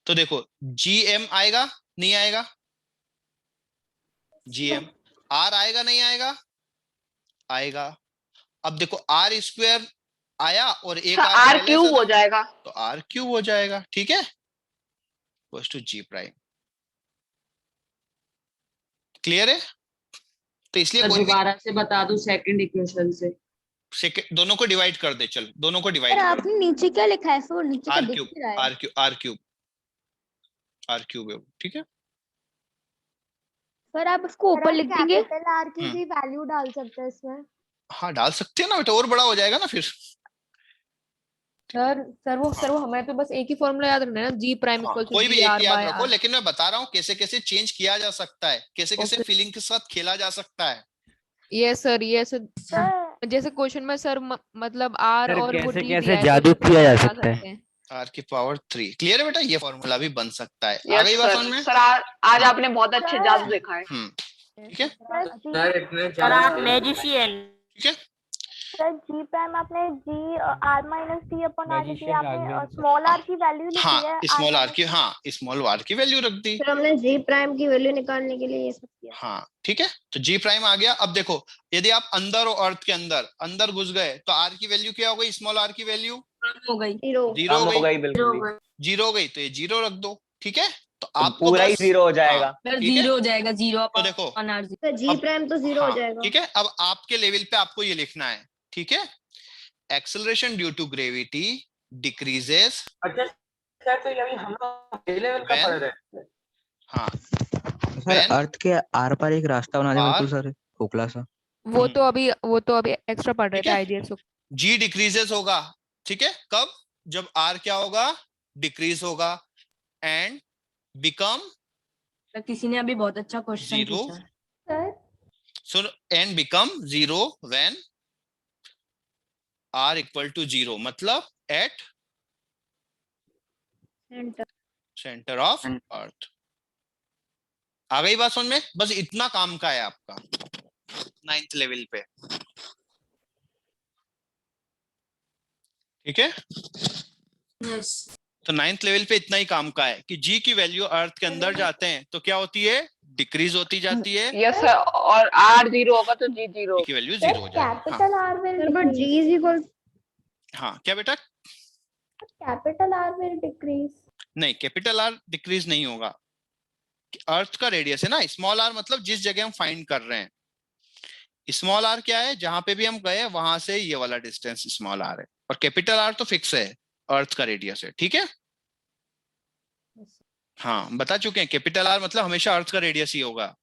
Speaker 2: तो देखो जी एम आएगा नहीं आएगा, जी एम, आर आएगा नहीं आएगा, आएगा। अब देखो आर स्क्वायर आया और एक
Speaker 4: आर क्यूब हो जाएगा,
Speaker 2: तो आर क्यूब हो जाएगा, ठीक है, equals to G prime. Clear है? तो इसलिए
Speaker 10: दोबारा से बता दो सेकंड इक्वेशन से।
Speaker 2: दोनों को डिवाइड कर दे, चल दोनों को डिवाइड
Speaker 12: सर
Speaker 2: कर,
Speaker 12: आपने नीचे क्या लिखा है सर? नीचे
Speaker 2: आर
Speaker 12: तो दिख
Speaker 2: क्यूब
Speaker 12: ही रहा है।
Speaker 2: आर क्यूब आर क्यूब है वो, ठीक है।
Speaker 12: सर आप उसको ऊपर लिख देंगे।
Speaker 6: कैपिटल आर की भी वैल्यू डाल सकते हैं इसमें।
Speaker 2: हाँ डाल सकते हैं ना बेटा, और बड़ा हो जाएगा ना फिर।
Speaker 4: सर वो हमें तो बस एक ही फॉर्मूला याद रखना है ना, जी प्राइम इक्वल टू
Speaker 2: कोई भी
Speaker 4: जी
Speaker 2: एक
Speaker 4: आर
Speaker 2: याद
Speaker 4: बाय
Speaker 2: रखो,
Speaker 4: आर।
Speaker 2: लेकिन मैं बता रहा हूँ कैसे कैसे चेंज किया जा सकता है, कैसे कैसे
Speaker 4: Okay.
Speaker 2: फीलिंग के साथ खेला जा सकता है।
Speaker 4: यस सर
Speaker 12: सर
Speaker 4: जैसे क्वेश्चन में सर मतलब आर
Speaker 3: सर
Speaker 4: और वो
Speaker 3: कैसे
Speaker 4: डी
Speaker 3: कैसे
Speaker 4: दिया है,
Speaker 3: जादू
Speaker 4: तो
Speaker 3: किया जा
Speaker 4: बता
Speaker 3: सकता है।
Speaker 4: सकते हैं।
Speaker 2: आर की पावर 3, क्लियर है बेटा, ये फॉर्मूला भी बन सकता है। आ
Speaker 4: यस
Speaker 2: गई बात
Speaker 4: सर
Speaker 2: समझ में?
Speaker 4: सर आज आपने बहुत अच्छे जादू देखा है।
Speaker 2: ठीक है,
Speaker 5: सर इतने
Speaker 1: सर आप
Speaker 5: चार
Speaker 1: मैजिशियन।
Speaker 2: ठीक है।
Speaker 12: सर जी प्राइम आपने G R minus D upon R लिखी है,
Speaker 3: Magician आ गया।
Speaker 12: आपने स्मॉल आर की वैल्यू लिखी
Speaker 2: हाँ
Speaker 12: है
Speaker 2: स्मॉल आर की, हाँ स्मॉल आर की वैल्यू रख दी,
Speaker 9: फिर हमने जी प्राइम की वैल्यू निकालने के लिए ये सब किया।
Speaker 2: हाँ ठीक है। तो जी प्राइम आ गया। अब देखो यदि आप अंदर और अर्थ के अंदर घुस गए तो आर की वैल्यू क्या हो गई, स्मॉल आर की वैल्यू
Speaker 10: हो गई।
Speaker 9: जीरो
Speaker 2: जीरो हो
Speaker 5: कम हो
Speaker 2: गई,
Speaker 5: गई बिल्कुल।
Speaker 2: जीरो हो गई, तो ये जीरो रख दो, ठीक है। तो
Speaker 5: तो
Speaker 2: आपको
Speaker 5: पूरा ही
Speaker 2: बस,
Speaker 5: जीरो हो जाएगा।
Speaker 2: हाँ,
Speaker 10: फिर
Speaker 2: ठीक है?
Speaker 10: जीरो हो जाएगा, जीरो
Speaker 2: तो देखो
Speaker 10: अपॉन आर जी।
Speaker 9: तो जी प्राइम तो जीरो
Speaker 2: हाँ,
Speaker 9: हो जाएगा।
Speaker 2: ठीक है। अब आपके लेवल पे आपको ये लिखना है, ठीक है। Acceleration due to gravity decreases,
Speaker 5: अच्छा सर तो ये हम लोग लेवल का
Speaker 2: When-
Speaker 5: पढ़ रहे हैं।
Speaker 2: हाँ
Speaker 11: सर अर्थ के आर पार एक रास्ता बना दे मेरे को सर, खोखला सा।
Speaker 4: वो तो अभी एक्स्ट्रा पढ़ रहे
Speaker 2: ठीक
Speaker 4: थे
Speaker 2: है।
Speaker 4: आईजीएस।
Speaker 2: जी डिक्रीजेस होगा, ठीक है, कब, जब आर क्या होगा, डिक्रीज होगा, एंड बिकम
Speaker 10: तो किसी ने अभी बहुत अच्छा क्वेश्चन
Speaker 2: Zero.
Speaker 10: पूछा।
Speaker 6: Sir
Speaker 2: so and become zero when R equal to zero, मतलब एट सेंटर ऑफ अर्थ। आ गई बात समझ में? बस इतना काम का है आपका 9th लेवल पे, ठीक है। तो 9th लेवल पे इतना ही काम का है कि जी की वैल्यू अर्थ के अंदर जाते हैं तो क्या होती है, डिक्रीज होती जाती है,
Speaker 4: यस सर, और R 0 होगा तो G 0
Speaker 2: की वैल्यू 0 हो जाएगी। हाँ
Speaker 12: capital R will
Speaker 9: sir but G is equal
Speaker 2: हाँ, क्या बेटा?
Speaker 12: Capital R will decrease.
Speaker 2: नहीं, कैपिटल आर डिक्रीज नहीं होगा, अर्थ का रेडियस है ना। स्मॉल आर मतलब जिस जगह हम फाइंड कर रहे हैं, स्मॉल आर क्या है, जहां पे भी हम गए वहां से ये वाला डिस्टेंस स्मॉल आर है, और कैपिटल आर तो फिक्स है, अर्थ का रेडियस है, ठीक है। हाँ, बता चुके हैं, कैपिटल आर मतलब हमेशा अर्थ का रेडियस ही होगा।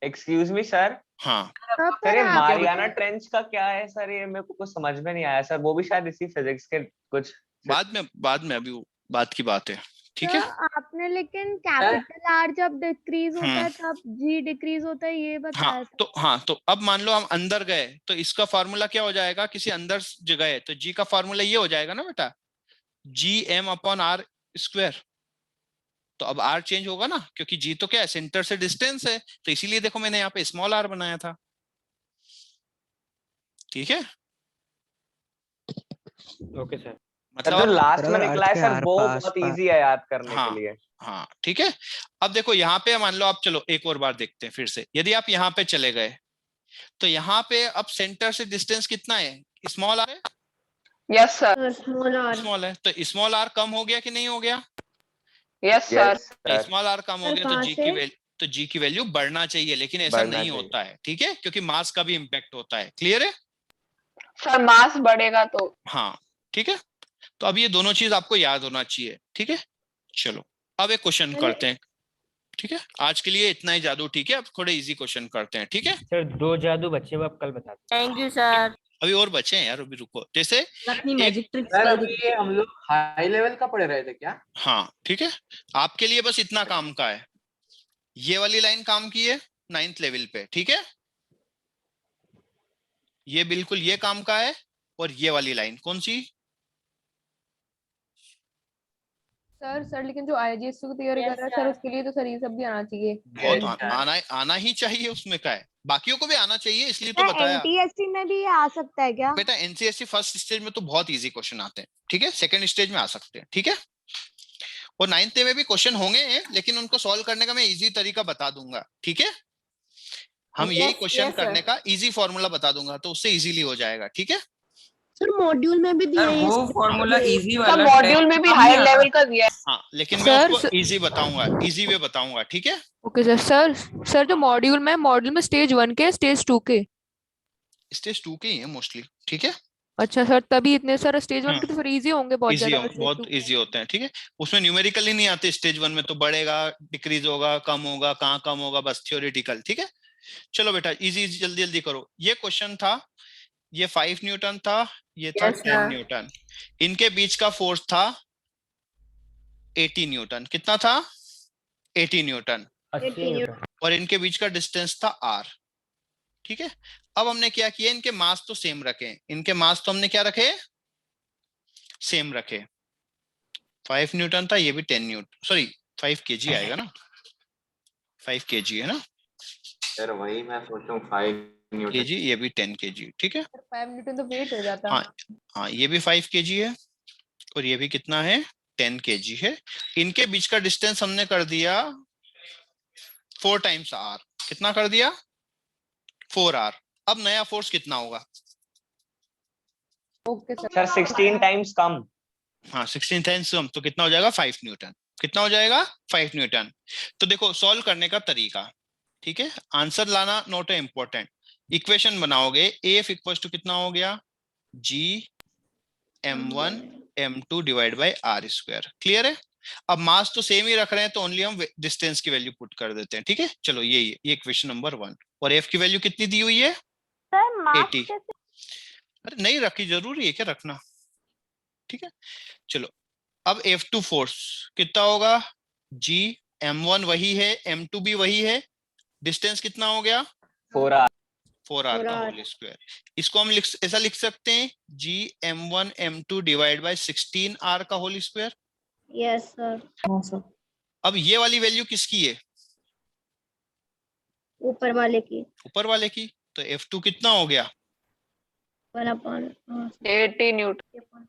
Speaker 5: एक्सक्यूज मी सर,
Speaker 2: हाँ
Speaker 5: सर ये मारियाना ट्रेंच का क्या है सर? ये मेरे को कुछ समझ में नहीं आया सर। वो भी शायद इसी फिजिक्स के कुछ
Speaker 2: बाद में अभी वो बात की बात है, ठीक है।
Speaker 12: आपने लेकिन कैपिटल आर जब डिक्रीज होता है तब जी डिक्रीज होता है, ये बताया था।
Speaker 2: हाँ तो अब मान लो हम अंदर गए तो इसका फार्मूला क्या हो जाएगा, किसी अंदर जगह तो जी का फार्मूला ये हो जाएगा ना बेटा, G M upon R square. तो अब आर चेंज होगा ना, क्योंकि जी तो क्या है, सेंटर से डिस्टेंस है, तो इसीलिए देखो मैंने यहाँ पे स्मॉल आर बनाया था, ठीक है।
Speaker 5: ओके सर, मतलब जो लास्ट में निकला है सर वो बहुत इजी है याद करने के लिए।
Speaker 2: हाँ ठीक है। अब देखो यहाँ पे मान लो आप, चलो एक और बार देखते हैं फिर से। यदि आप यहाँ पे चले गए तो यहाँ पे अब सेंटर से डिस्टेंस कितना है, स्मॉल आर है।
Speaker 4: यस सर,
Speaker 2: स्मॉल है, तो स्मॉल आर कम हो गया कि नहीं हो गया?
Speaker 4: यस सर,
Speaker 2: स्मॉल आर कम हो गया तो जी की वैल्यू बढ़ना चाहिए, लेकिन ऐसा नहीं होता है, ठीक है, क्योंकि मास का भी इम्पैक्ट होता है। क्लियर है
Speaker 4: सर? मास बढ़ेगा तो
Speaker 2: हाँ, ठीक है। तो अब ये दोनों चीज आपको याद होना चाहिए, ठीक है। चलो अब एक क्वेश्चन करते हैं, ठीक है। आज के लिए इतना ही जादू, ठीक है। अब थोड़े इजी क्वेश्चन करते हैं, ठीक है।
Speaker 3: सर 2 जादू बच्चे वो आप कल बता दें।
Speaker 10: Thank you sir.
Speaker 2: अभी और बचे हैं यार, अभी रुको। जैसे
Speaker 10: अपनी मैजिक ट्रिक्स
Speaker 5: सर अभी हम लोग हाई लेवल का पढ़ रहे थे क्या?
Speaker 2: हाँ ठीक है, आपके लिए बस इतना काम का है, ये वाली लाइन काम की है 9th लेवल पे, ठीक है। ये बिल्कुल ये काम का है, और ये वाली लाइन कौन सी?
Speaker 4: सर लेकिन जो IGS की तैयारी कर रहा है सर, उसके लिए तो सर ये सब भी आना चाहिए।
Speaker 2: बहुत आना ही चाहिए, उसमें का है, बाकियों को भी आना चाहिए, इसलिए तो बताया।
Speaker 12: NTSC में भी आ सकता है क्या?
Speaker 2: बेटा NCSC फर्स्ट स्टेज में तो बहुत इजी क्वेश्चन आते हैं, ठीक है। सेकंड स्टेज में आ सकते हैं, ठीक है। और 9th में भी क्वेश्चन होंगे, लेकिन उनको सॉल्व करने का मैं इजी तरीका बता दूंगा, ठीक है। हम यही क्वेश्चन करने का इजी फॉर्मूला बता दूंगा, तो उससे इजीली हो जाएगा, ठीक है।
Speaker 9: सर मॉड्यूल में भी दिया है
Speaker 5: वो फॉर्मूला इजी
Speaker 4: सर
Speaker 5: वाला
Speaker 4: मॉड्यूल में भी हाई लेवल का दिया है।
Speaker 2: हाँ, लेकिन मैं उसको इजी बताऊंगा, इजी वे बताऊंगा, ठीक है।
Speaker 8: ओके सर जो मॉड्यूल में स्टेज 1 के स्टेज 2 के
Speaker 2: स्टेज 2 के ही है मोस्टली, ठीक है।
Speaker 8: अच्छा सर, तभी इतने सारे स्टेज 1 के तो फिर इजी होंगे बहुत ज्यादा।
Speaker 2: बहुत इजी होते हैं, ठीक है। उसमें न्यूमेरिकल ही नहीं आते, स्टेज 1 में तो बढ़ेगा, डिक्रीज होगा, कम होगा, कहाँ कम होगा, बस थ्योरेटिकल, ठीक है। चलो बेटा इजी जल्दी जल्दी करो। ये क्वेश्चन था, ये 5 न्यूटन था, ये था 10 न्यूटन, इनके बीच का फोर्स था 80 न्यूटन। कितना था? 80 न्यूटन, और इनके बीच का डिस्टेंस था r, ठीक है। अब हमने क्या किया, इनके मास तो सेम रखे, इनके मास तो हमने क्या रखे, सेम रखे। 5 न्यूटन था, ये भी 10 न्यूटन, सॉरी 5 kg आएगा ना, 5 kg है ना
Speaker 5: सर? वही मैं सोच रहा हूँ 5 न्यूटन
Speaker 2: kg, ये भी 10 kg, ठीक है।
Speaker 4: 5 न्यूटन तो वेट हो जाता है।
Speaker 2: हाँ ये भी 5 kg है, और ये भी कितना है, 10 kg है। इनके बीच का डिस्टेंस हमने कर दिया 4 टाइम्स r। कितना कर दिया? 4r। अब नया फोर्स कितना होगा?
Speaker 4: ओके
Speaker 5: सर 16 टाइम्स कम।
Speaker 2: हाँ 16 टाइम्स कम, तो कितना हो जाएगा? 5 न्यूटन। कितना हो जाएगा? 5 न्यूटन। तो देखो सॉल्व करने का तरीका, ठीक है। आंसर लाना नॉट ए इम्पोर्टेंट, इक्वेशन बनाओगे। एफ इक्वल टू कितना हो गया, जी m1 m2 divide by r square. Clear है। अब मास तो सेम ही रख रहे हैं, तो ओनली हम डिस्टेंस की वैल्यू पुट कर देते हैं, ठीक है। चलो ये इक्वेशन नंबर 1। और एफ की वैल्यू कितनी दी हुई है?
Speaker 12: सर मास
Speaker 2: 80। अरे नहीं रखी, जरूरी है क्या रखना, ठीक है। चलो अब F2 फोर्स कितना होगा, G m1 वही है, m2 भी वही है, डिस्टेंस कितना हो गया?
Speaker 5: 4r
Speaker 2: का होल स्क्वायर। इसको हम ऐसा लिख सकते हैं, G m1 m2 divide by 16r का होल स्क्वायर।
Speaker 12: Yes sir.
Speaker 2: अब ये वाली वैल्यू किसकी है?
Speaker 12: ऊपर वाले की।
Speaker 2: ऊपर वाले की। तो F2 कितना हो गया?
Speaker 4: 80 न्यूटन।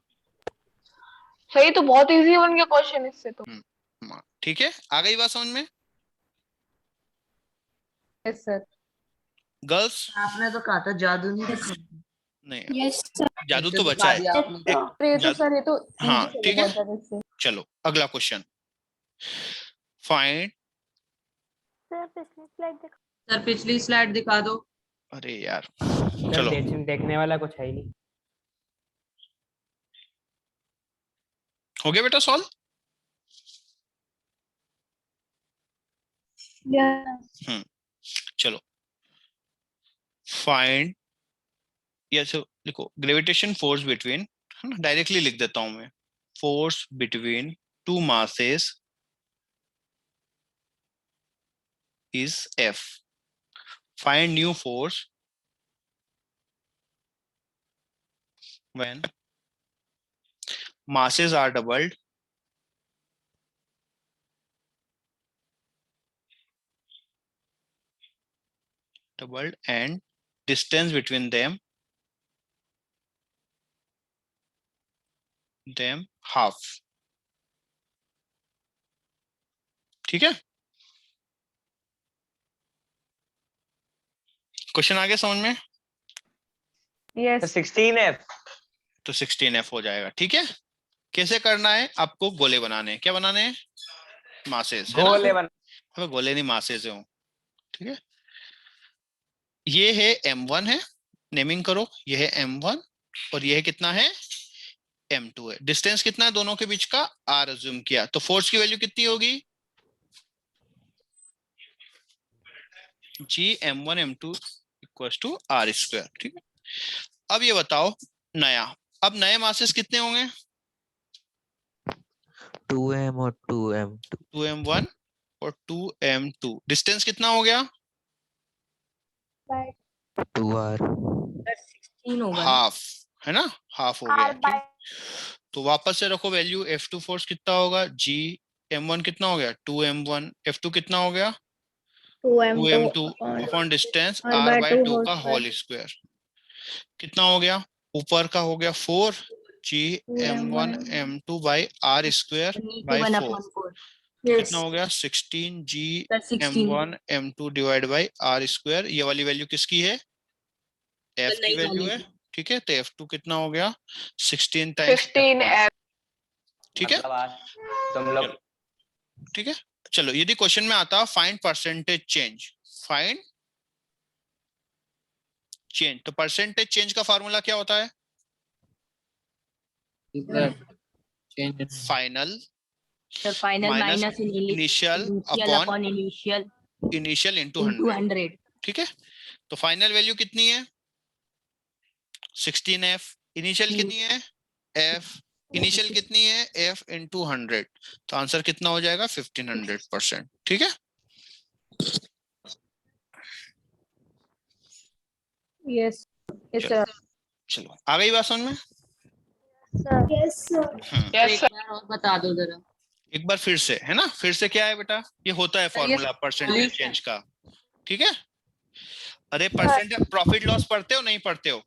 Speaker 4: सही, तो बहुत इजी बन गया क्वेश्चन इससे तो।
Speaker 2: ठीक है, आ गई बात समझ में?
Speaker 4: Yes sir.
Speaker 2: गर्ल्स
Speaker 7: आपने तो कहा था जादू नहीं दिखा।
Speaker 2: नहीं,
Speaker 12: यस सर।
Speaker 2: जादू तो बचा है।
Speaker 4: ये तो सर ये तो
Speaker 2: हाँ
Speaker 4: easy
Speaker 2: ठीक
Speaker 4: है
Speaker 2: है,
Speaker 4: बहुत ज्यादा इससे।
Speaker 2: चलो अगला क्वेश्चन। फाइंड,
Speaker 12: सर पिछली स्लाइड दिखा।
Speaker 7: सर पिछली स्लाइड दिखा दो।
Speaker 2: अरे यार
Speaker 3: सर
Speaker 2: चलो
Speaker 3: देखने वाला कुछ है ही नहीं।
Speaker 2: हो गया बेटा सॉल्व। चलो फाइंड, यस लिखो ग्रेविटेशन फोर्स बिटवीन, है ना, डायरेक्टली लिख देता हूं मैं, force between two masses is F. Find new force when masses are doubled and distance between them half. ठीक है, क्वेश्चन आ गया समझ में?
Speaker 4: Yes
Speaker 5: 16F।
Speaker 2: तो 16F हो जाएगा। ठीक है, कैसे करना है आपको? गोले बनाने हैं। क्या बनाने हैं? मासेस, है ना?
Speaker 5: गोले बना,
Speaker 2: हमें गोले नहीं मासेस है। ठीक है, ये है M1 है, नेमिंग करो, ये है M1 और ये है कितना है? M2 है। डिस्टेंस कितना है दोनों के बीच का? R अज्यूम किया, तो फोर्स की वैल्यू कितनी होगी? G M1 M2 equals to R square. ठीक है, अब ये बताओ नया, अब नए मासेस कितने होंगे?
Speaker 11: 2m और 2m2।
Speaker 2: 2m1 और 2m2। डिस्टेंस कितना हो गया?
Speaker 11: 2r।
Speaker 10: 16 होगा ना?
Speaker 2: हाफ, है ना? हाफ हो गया। ठीक, तो वापस से रखो वैल्यू। F2 फोर्स कितना होगा? G M1 कितना हो गया? 2m1। F2 कितना हो गया? 2m2 अपॉन डिस्टेंस r/2 का होल स्क्वायर। कितना हो गया? ऊपर का हो गया 4 G M1 M2 by R square by 4। कितना हो गया? 16 G M1 M2 divide by R square. ये वाली वैल्यू किसकी है? F की वैल्यू है। ठीक है, तो F2 कितना हो गया? 16 टाइम्स
Speaker 4: 15F।
Speaker 2: ठीक है,
Speaker 5: तुम लोग
Speaker 2: ठीक है। चलो यदि क्वेश्चन में आता find percentage change, find change, तो परसेंटेज चेंज का फार्मूला क्या होता है? Final
Speaker 10: sir final minus
Speaker 2: initial upon initial into 100। ठीक है, तो फाइनल वैल्यू कितनी है? 16F। इनिशियल कितनी है? F। इनिशियल कितनी है? F into 100। तो आंसर कितना हो जाएगा? 1500%। ठीक है,
Speaker 4: यस यस सर।
Speaker 2: चलो आ गई बात समझ में?
Speaker 12: Yes sir.
Speaker 4: Yes sir.
Speaker 10: और बता दो जरा
Speaker 2: एक बार फिर से, है ना? फिर से क्या है बेटा? ये होता है फॉर्मूला परसेंटेज चेंज का। ठीक है, अरे परसेंट प्रॉफिट लॉस पढ़ते हो नहीं पढ़ते हो?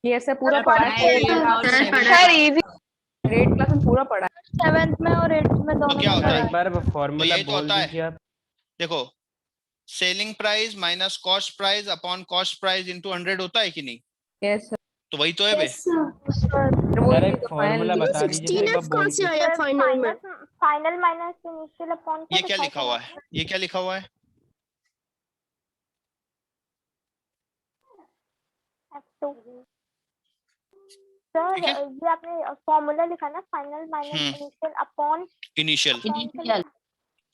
Speaker 4: यस सर पूरा पढ़ा है सर। इजी रेट क्लास में पूरा पढ़ा है।
Speaker 12: 7th में और 8th में
Speaker 2: तो
Speaker 12: दोनों
Speaker 2: क्या
Speaker 12: में
Speaker 2: होता
Speaker 12: पढ़ा
Speaker 2: है?
Speaker 12: है।
Speaker 3: एक बार
Speaker 2: तो
Speaker 3: फॉर्मूला
Speaker 2: यही तो
Speaker 3: बोल
Speaker 2: होता
Speaker 3: दीजिए
Speaker 2: है।
Speaker 3: आप।
Speaker 2: देखो, selling price minus cost price upon cost price into 100 होता है कि नहीं?
Speaker 4: Yes sir.
Speaker 2: तो वही तो है बे।
Speaker 3: सर एक फॉर्मूला बता दीजिए सर, एक बार बोल के।
Speaker 12: फाइनल में फाइनल माइनस इनिशियल अपॉन
Speaker 2: ये क्या लिखा हुआ है? ये क्या लिखा हुआ है?
Speaker 12: सर
Speaker 2: ठीक है,
Speaker 12: ये आपने फॉर्मूला लिखा ना, final minus initial upon
Speaker 2: initial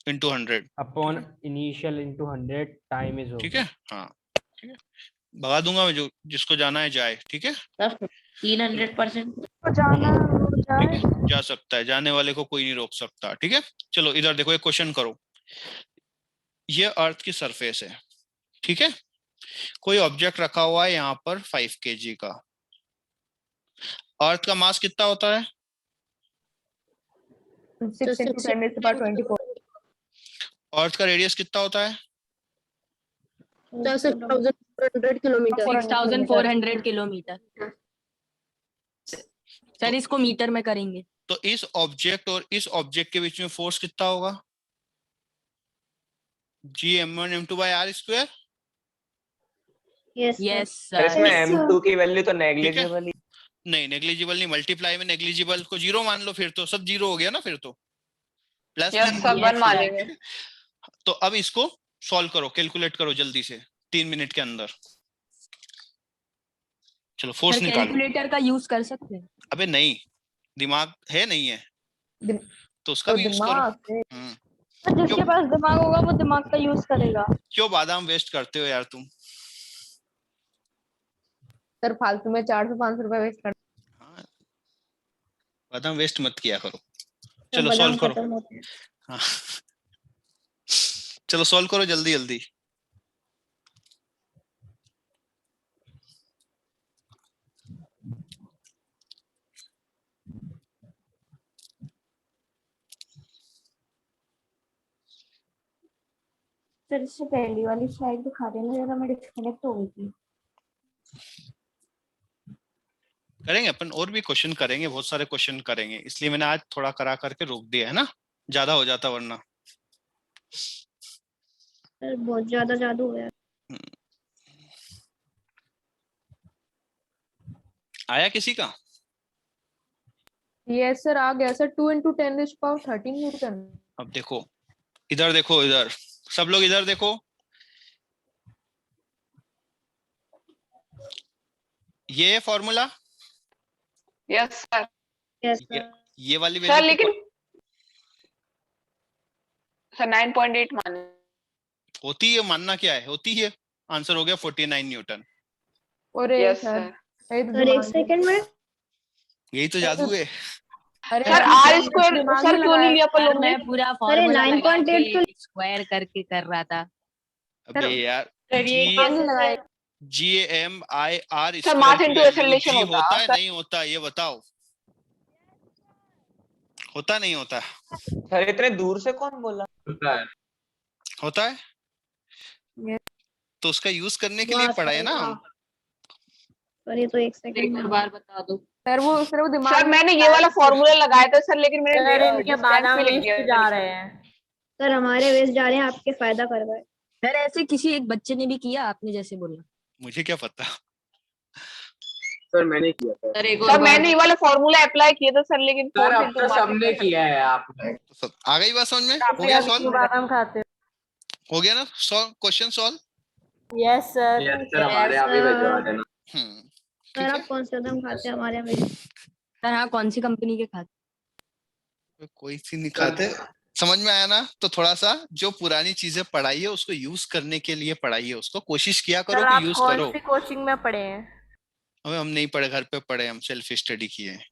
Speaker 2: into 100
Speaker 3: upon initial into 100 time is
Speaker 2: ठीक है। हाँ ठीक है, भगा दूंगा मैं, जो जिसको जाना है जाए। ठीक है,
Speaker 1: 300%
Speaker 12: जाना
Speaker 2: ठीक है, जा सकता है, जाने वाले को कोई नहीं रोक सकता। ठीक है, चलो इधर देखो, एक क्वेश्चन करो। ये अर्थ की सरफेस है, ठीक है, कोई ऑब्जेक्ट रखा हुआ है यहाँ पर 5 kg का। अर्थ का मास कितना होता है?
Speaker 4: 6 into 10 raised to the power 24।
Speaker 2: अर्थ का रेडियस कितना होता है?
Speaker 9: 10,400 किलोमीटर।
Speaker 10: 6,400 किलोमीटर। सर इसको मीटर में करेंगे
Speaker 2: तो इस ऑब्जेक्ट और इस ऑब्जेक्ट के बीच में फोर्स कितना होगा? GM1 M2 by R square.
Speaker 10: Yes
Speaker 5: sir इसमें
Speaker 10: सर
Speaker 5: M2 की वैल्यू तो नेग्लिजिबल ही।
Speaker 2: नहीं नेग्लिजिबल नहीं, मल्टीप्लाई में नेग्लिजिबल को जीरो मान लो, फिर तो सब जीरो हो गया ना, फिर तो प्लस
Speaker 4: सब 1 मानेंगे।
Speaker 2: तो अब इसको सॉल्व करो, कैलकुलेट करो जल्दी से 3 मिनट के अंदर। चलो फोर्स निकालो।
Speaker 10: कैलकुलेटर का यूज कर सकते हैं।
Speaker 2: अबे नहीं, दिमाग है नहीं है तो उसका भी यूज करो।
Speaker 12: तो जिसके पास दिमाग होगा वो दिमाग का यूज करेगा।
Speaker 2: क्यों बादाम वेस्ट करते हो यार तुम?
Speaker 4: सर फालतू में 400-500 रुपए वेस्ट कर।
Speaker 2: बादाम वेस्ट मत किया करो। चलो सॉल्व करो। हाँ चलो सॉल्व करो जल्दी जल्दी।
Speaker 12: सर इससे पहली वाली स्लाइड दिखा देना जरा, मैं डिस्कनेक्ट हो गई थी।
Speaker 2: करेंगे अपन और भी क्वेश्चन करेंगे, बहुत सारे क्वेश्चन करेंगे, इसलिए मैंने आज थोड़ा करा करके रोक दिया है ना, ज्यादा हो जाता वरना।
Speaker 12: सर बहुत ज्यादा जादू हो गया।
Speaker 2: आया किसी का?
Speaker 4: यस सर आ गया सर। 2 × 10⁻13 न्यूटन।
Speaker 2: अब देखो इधर, देखो इधर, सब लोग इधर देखो। ये फॉर्मूला।
Speaker 4: Yes sir.
Speaker 2: ये वाली
Speaker 4: सर
Speaker 2: वैल्यू
Speaker 4: लेकिन सर 9.8 माने।
Speaker 2: होती है, मानना क्या है, होती है। आंसर हो गया 49 न्यूटन।
Speaker 4: अरे सर
Speaker 12: सर एक सेकंड में।
Speaker 2: यही तो जादू है।
Speaker 4: अरे
Speaker 6: सर आर स्क्वायर सर क्यों नहीं लिया अपन लोग ने?
Speaker 10: मैं पूरा
Speaker 12: अरे
Speaker 10: फॉर्मूला
Speaker 12: 9.8 तो
Speaker 10: स्क्वायर करके कर रहा था।
Speaker 2: अबे यार GMIR
Speaker 6: sir mass into acceleration
Speaker 2: G होता है
Speaker 6: सर।
Speaker 2: नहीं होता, ये बताओ। होता नहीं होता?
Speaker 5: सर इतने दूर से कौन बोला?
Speaker 2: होता है तो उसका यूज करने के लिए पढ़ा है ना हम।
Speaker 12: सर ये तो एक सेकंड में
Speaker 10: बार बता दो
Speaker 4: सर वो दिमाग
Speaker 6: सर मैंने ये वाला फॉर्मूला लगाया था सर, लेकिन मैंने
Speaker 10: इनके बादाम वेस्ट जा रहे हैं।
Speaker 12: सर हमारे वेस्ट जा रहे हैं, आपके फायदा कर रहे हैं।
Speaker 10: सर ऐसे किसी एक बच्चे ने भी किया, आपने जैसे बोला।
Speaker 2: मुझे क्या पता।
Speaker 13: सर मैंने किया था।
Speaker 6: सर मैंने ये वाला फॉर्मूला अप्लाई किया था सर, लेकिन
Speaker 13: सर अब तो सबने किया है आपने।
Speaker 2: आ गई बात समझ में? हो गया सॉल्व?
Speaker 10: बादाम खाते
Speaker 2: हो गया ना question solve?
Speaker 10: Yes sir.
Speaker 13: Yes sir हमारे यहाँ भी भिजवा देना।
Speaker 12: सर आप कौन सा दम खाते हैं हमारे यहाँ?
Speaker 10: सर हाँ कौन सी कंपनी के खाते?
Speaker 2: कोई सी नहीं खाते। समझ में आया ना? तो थोड़ा सा जो पुरानी चीजें पढ़ाई है उसको यूज करने के लिए पढ़ाई है, उसको कोशिश किया करो कि यूज करो।
Speaker 10: कौन सी कोचिंग में पढ़े हैं?
Speaker 2: हमें हम नहीं पढ़े, घर पे पढ़े, हम सेल्फ स्टडी किए हैं।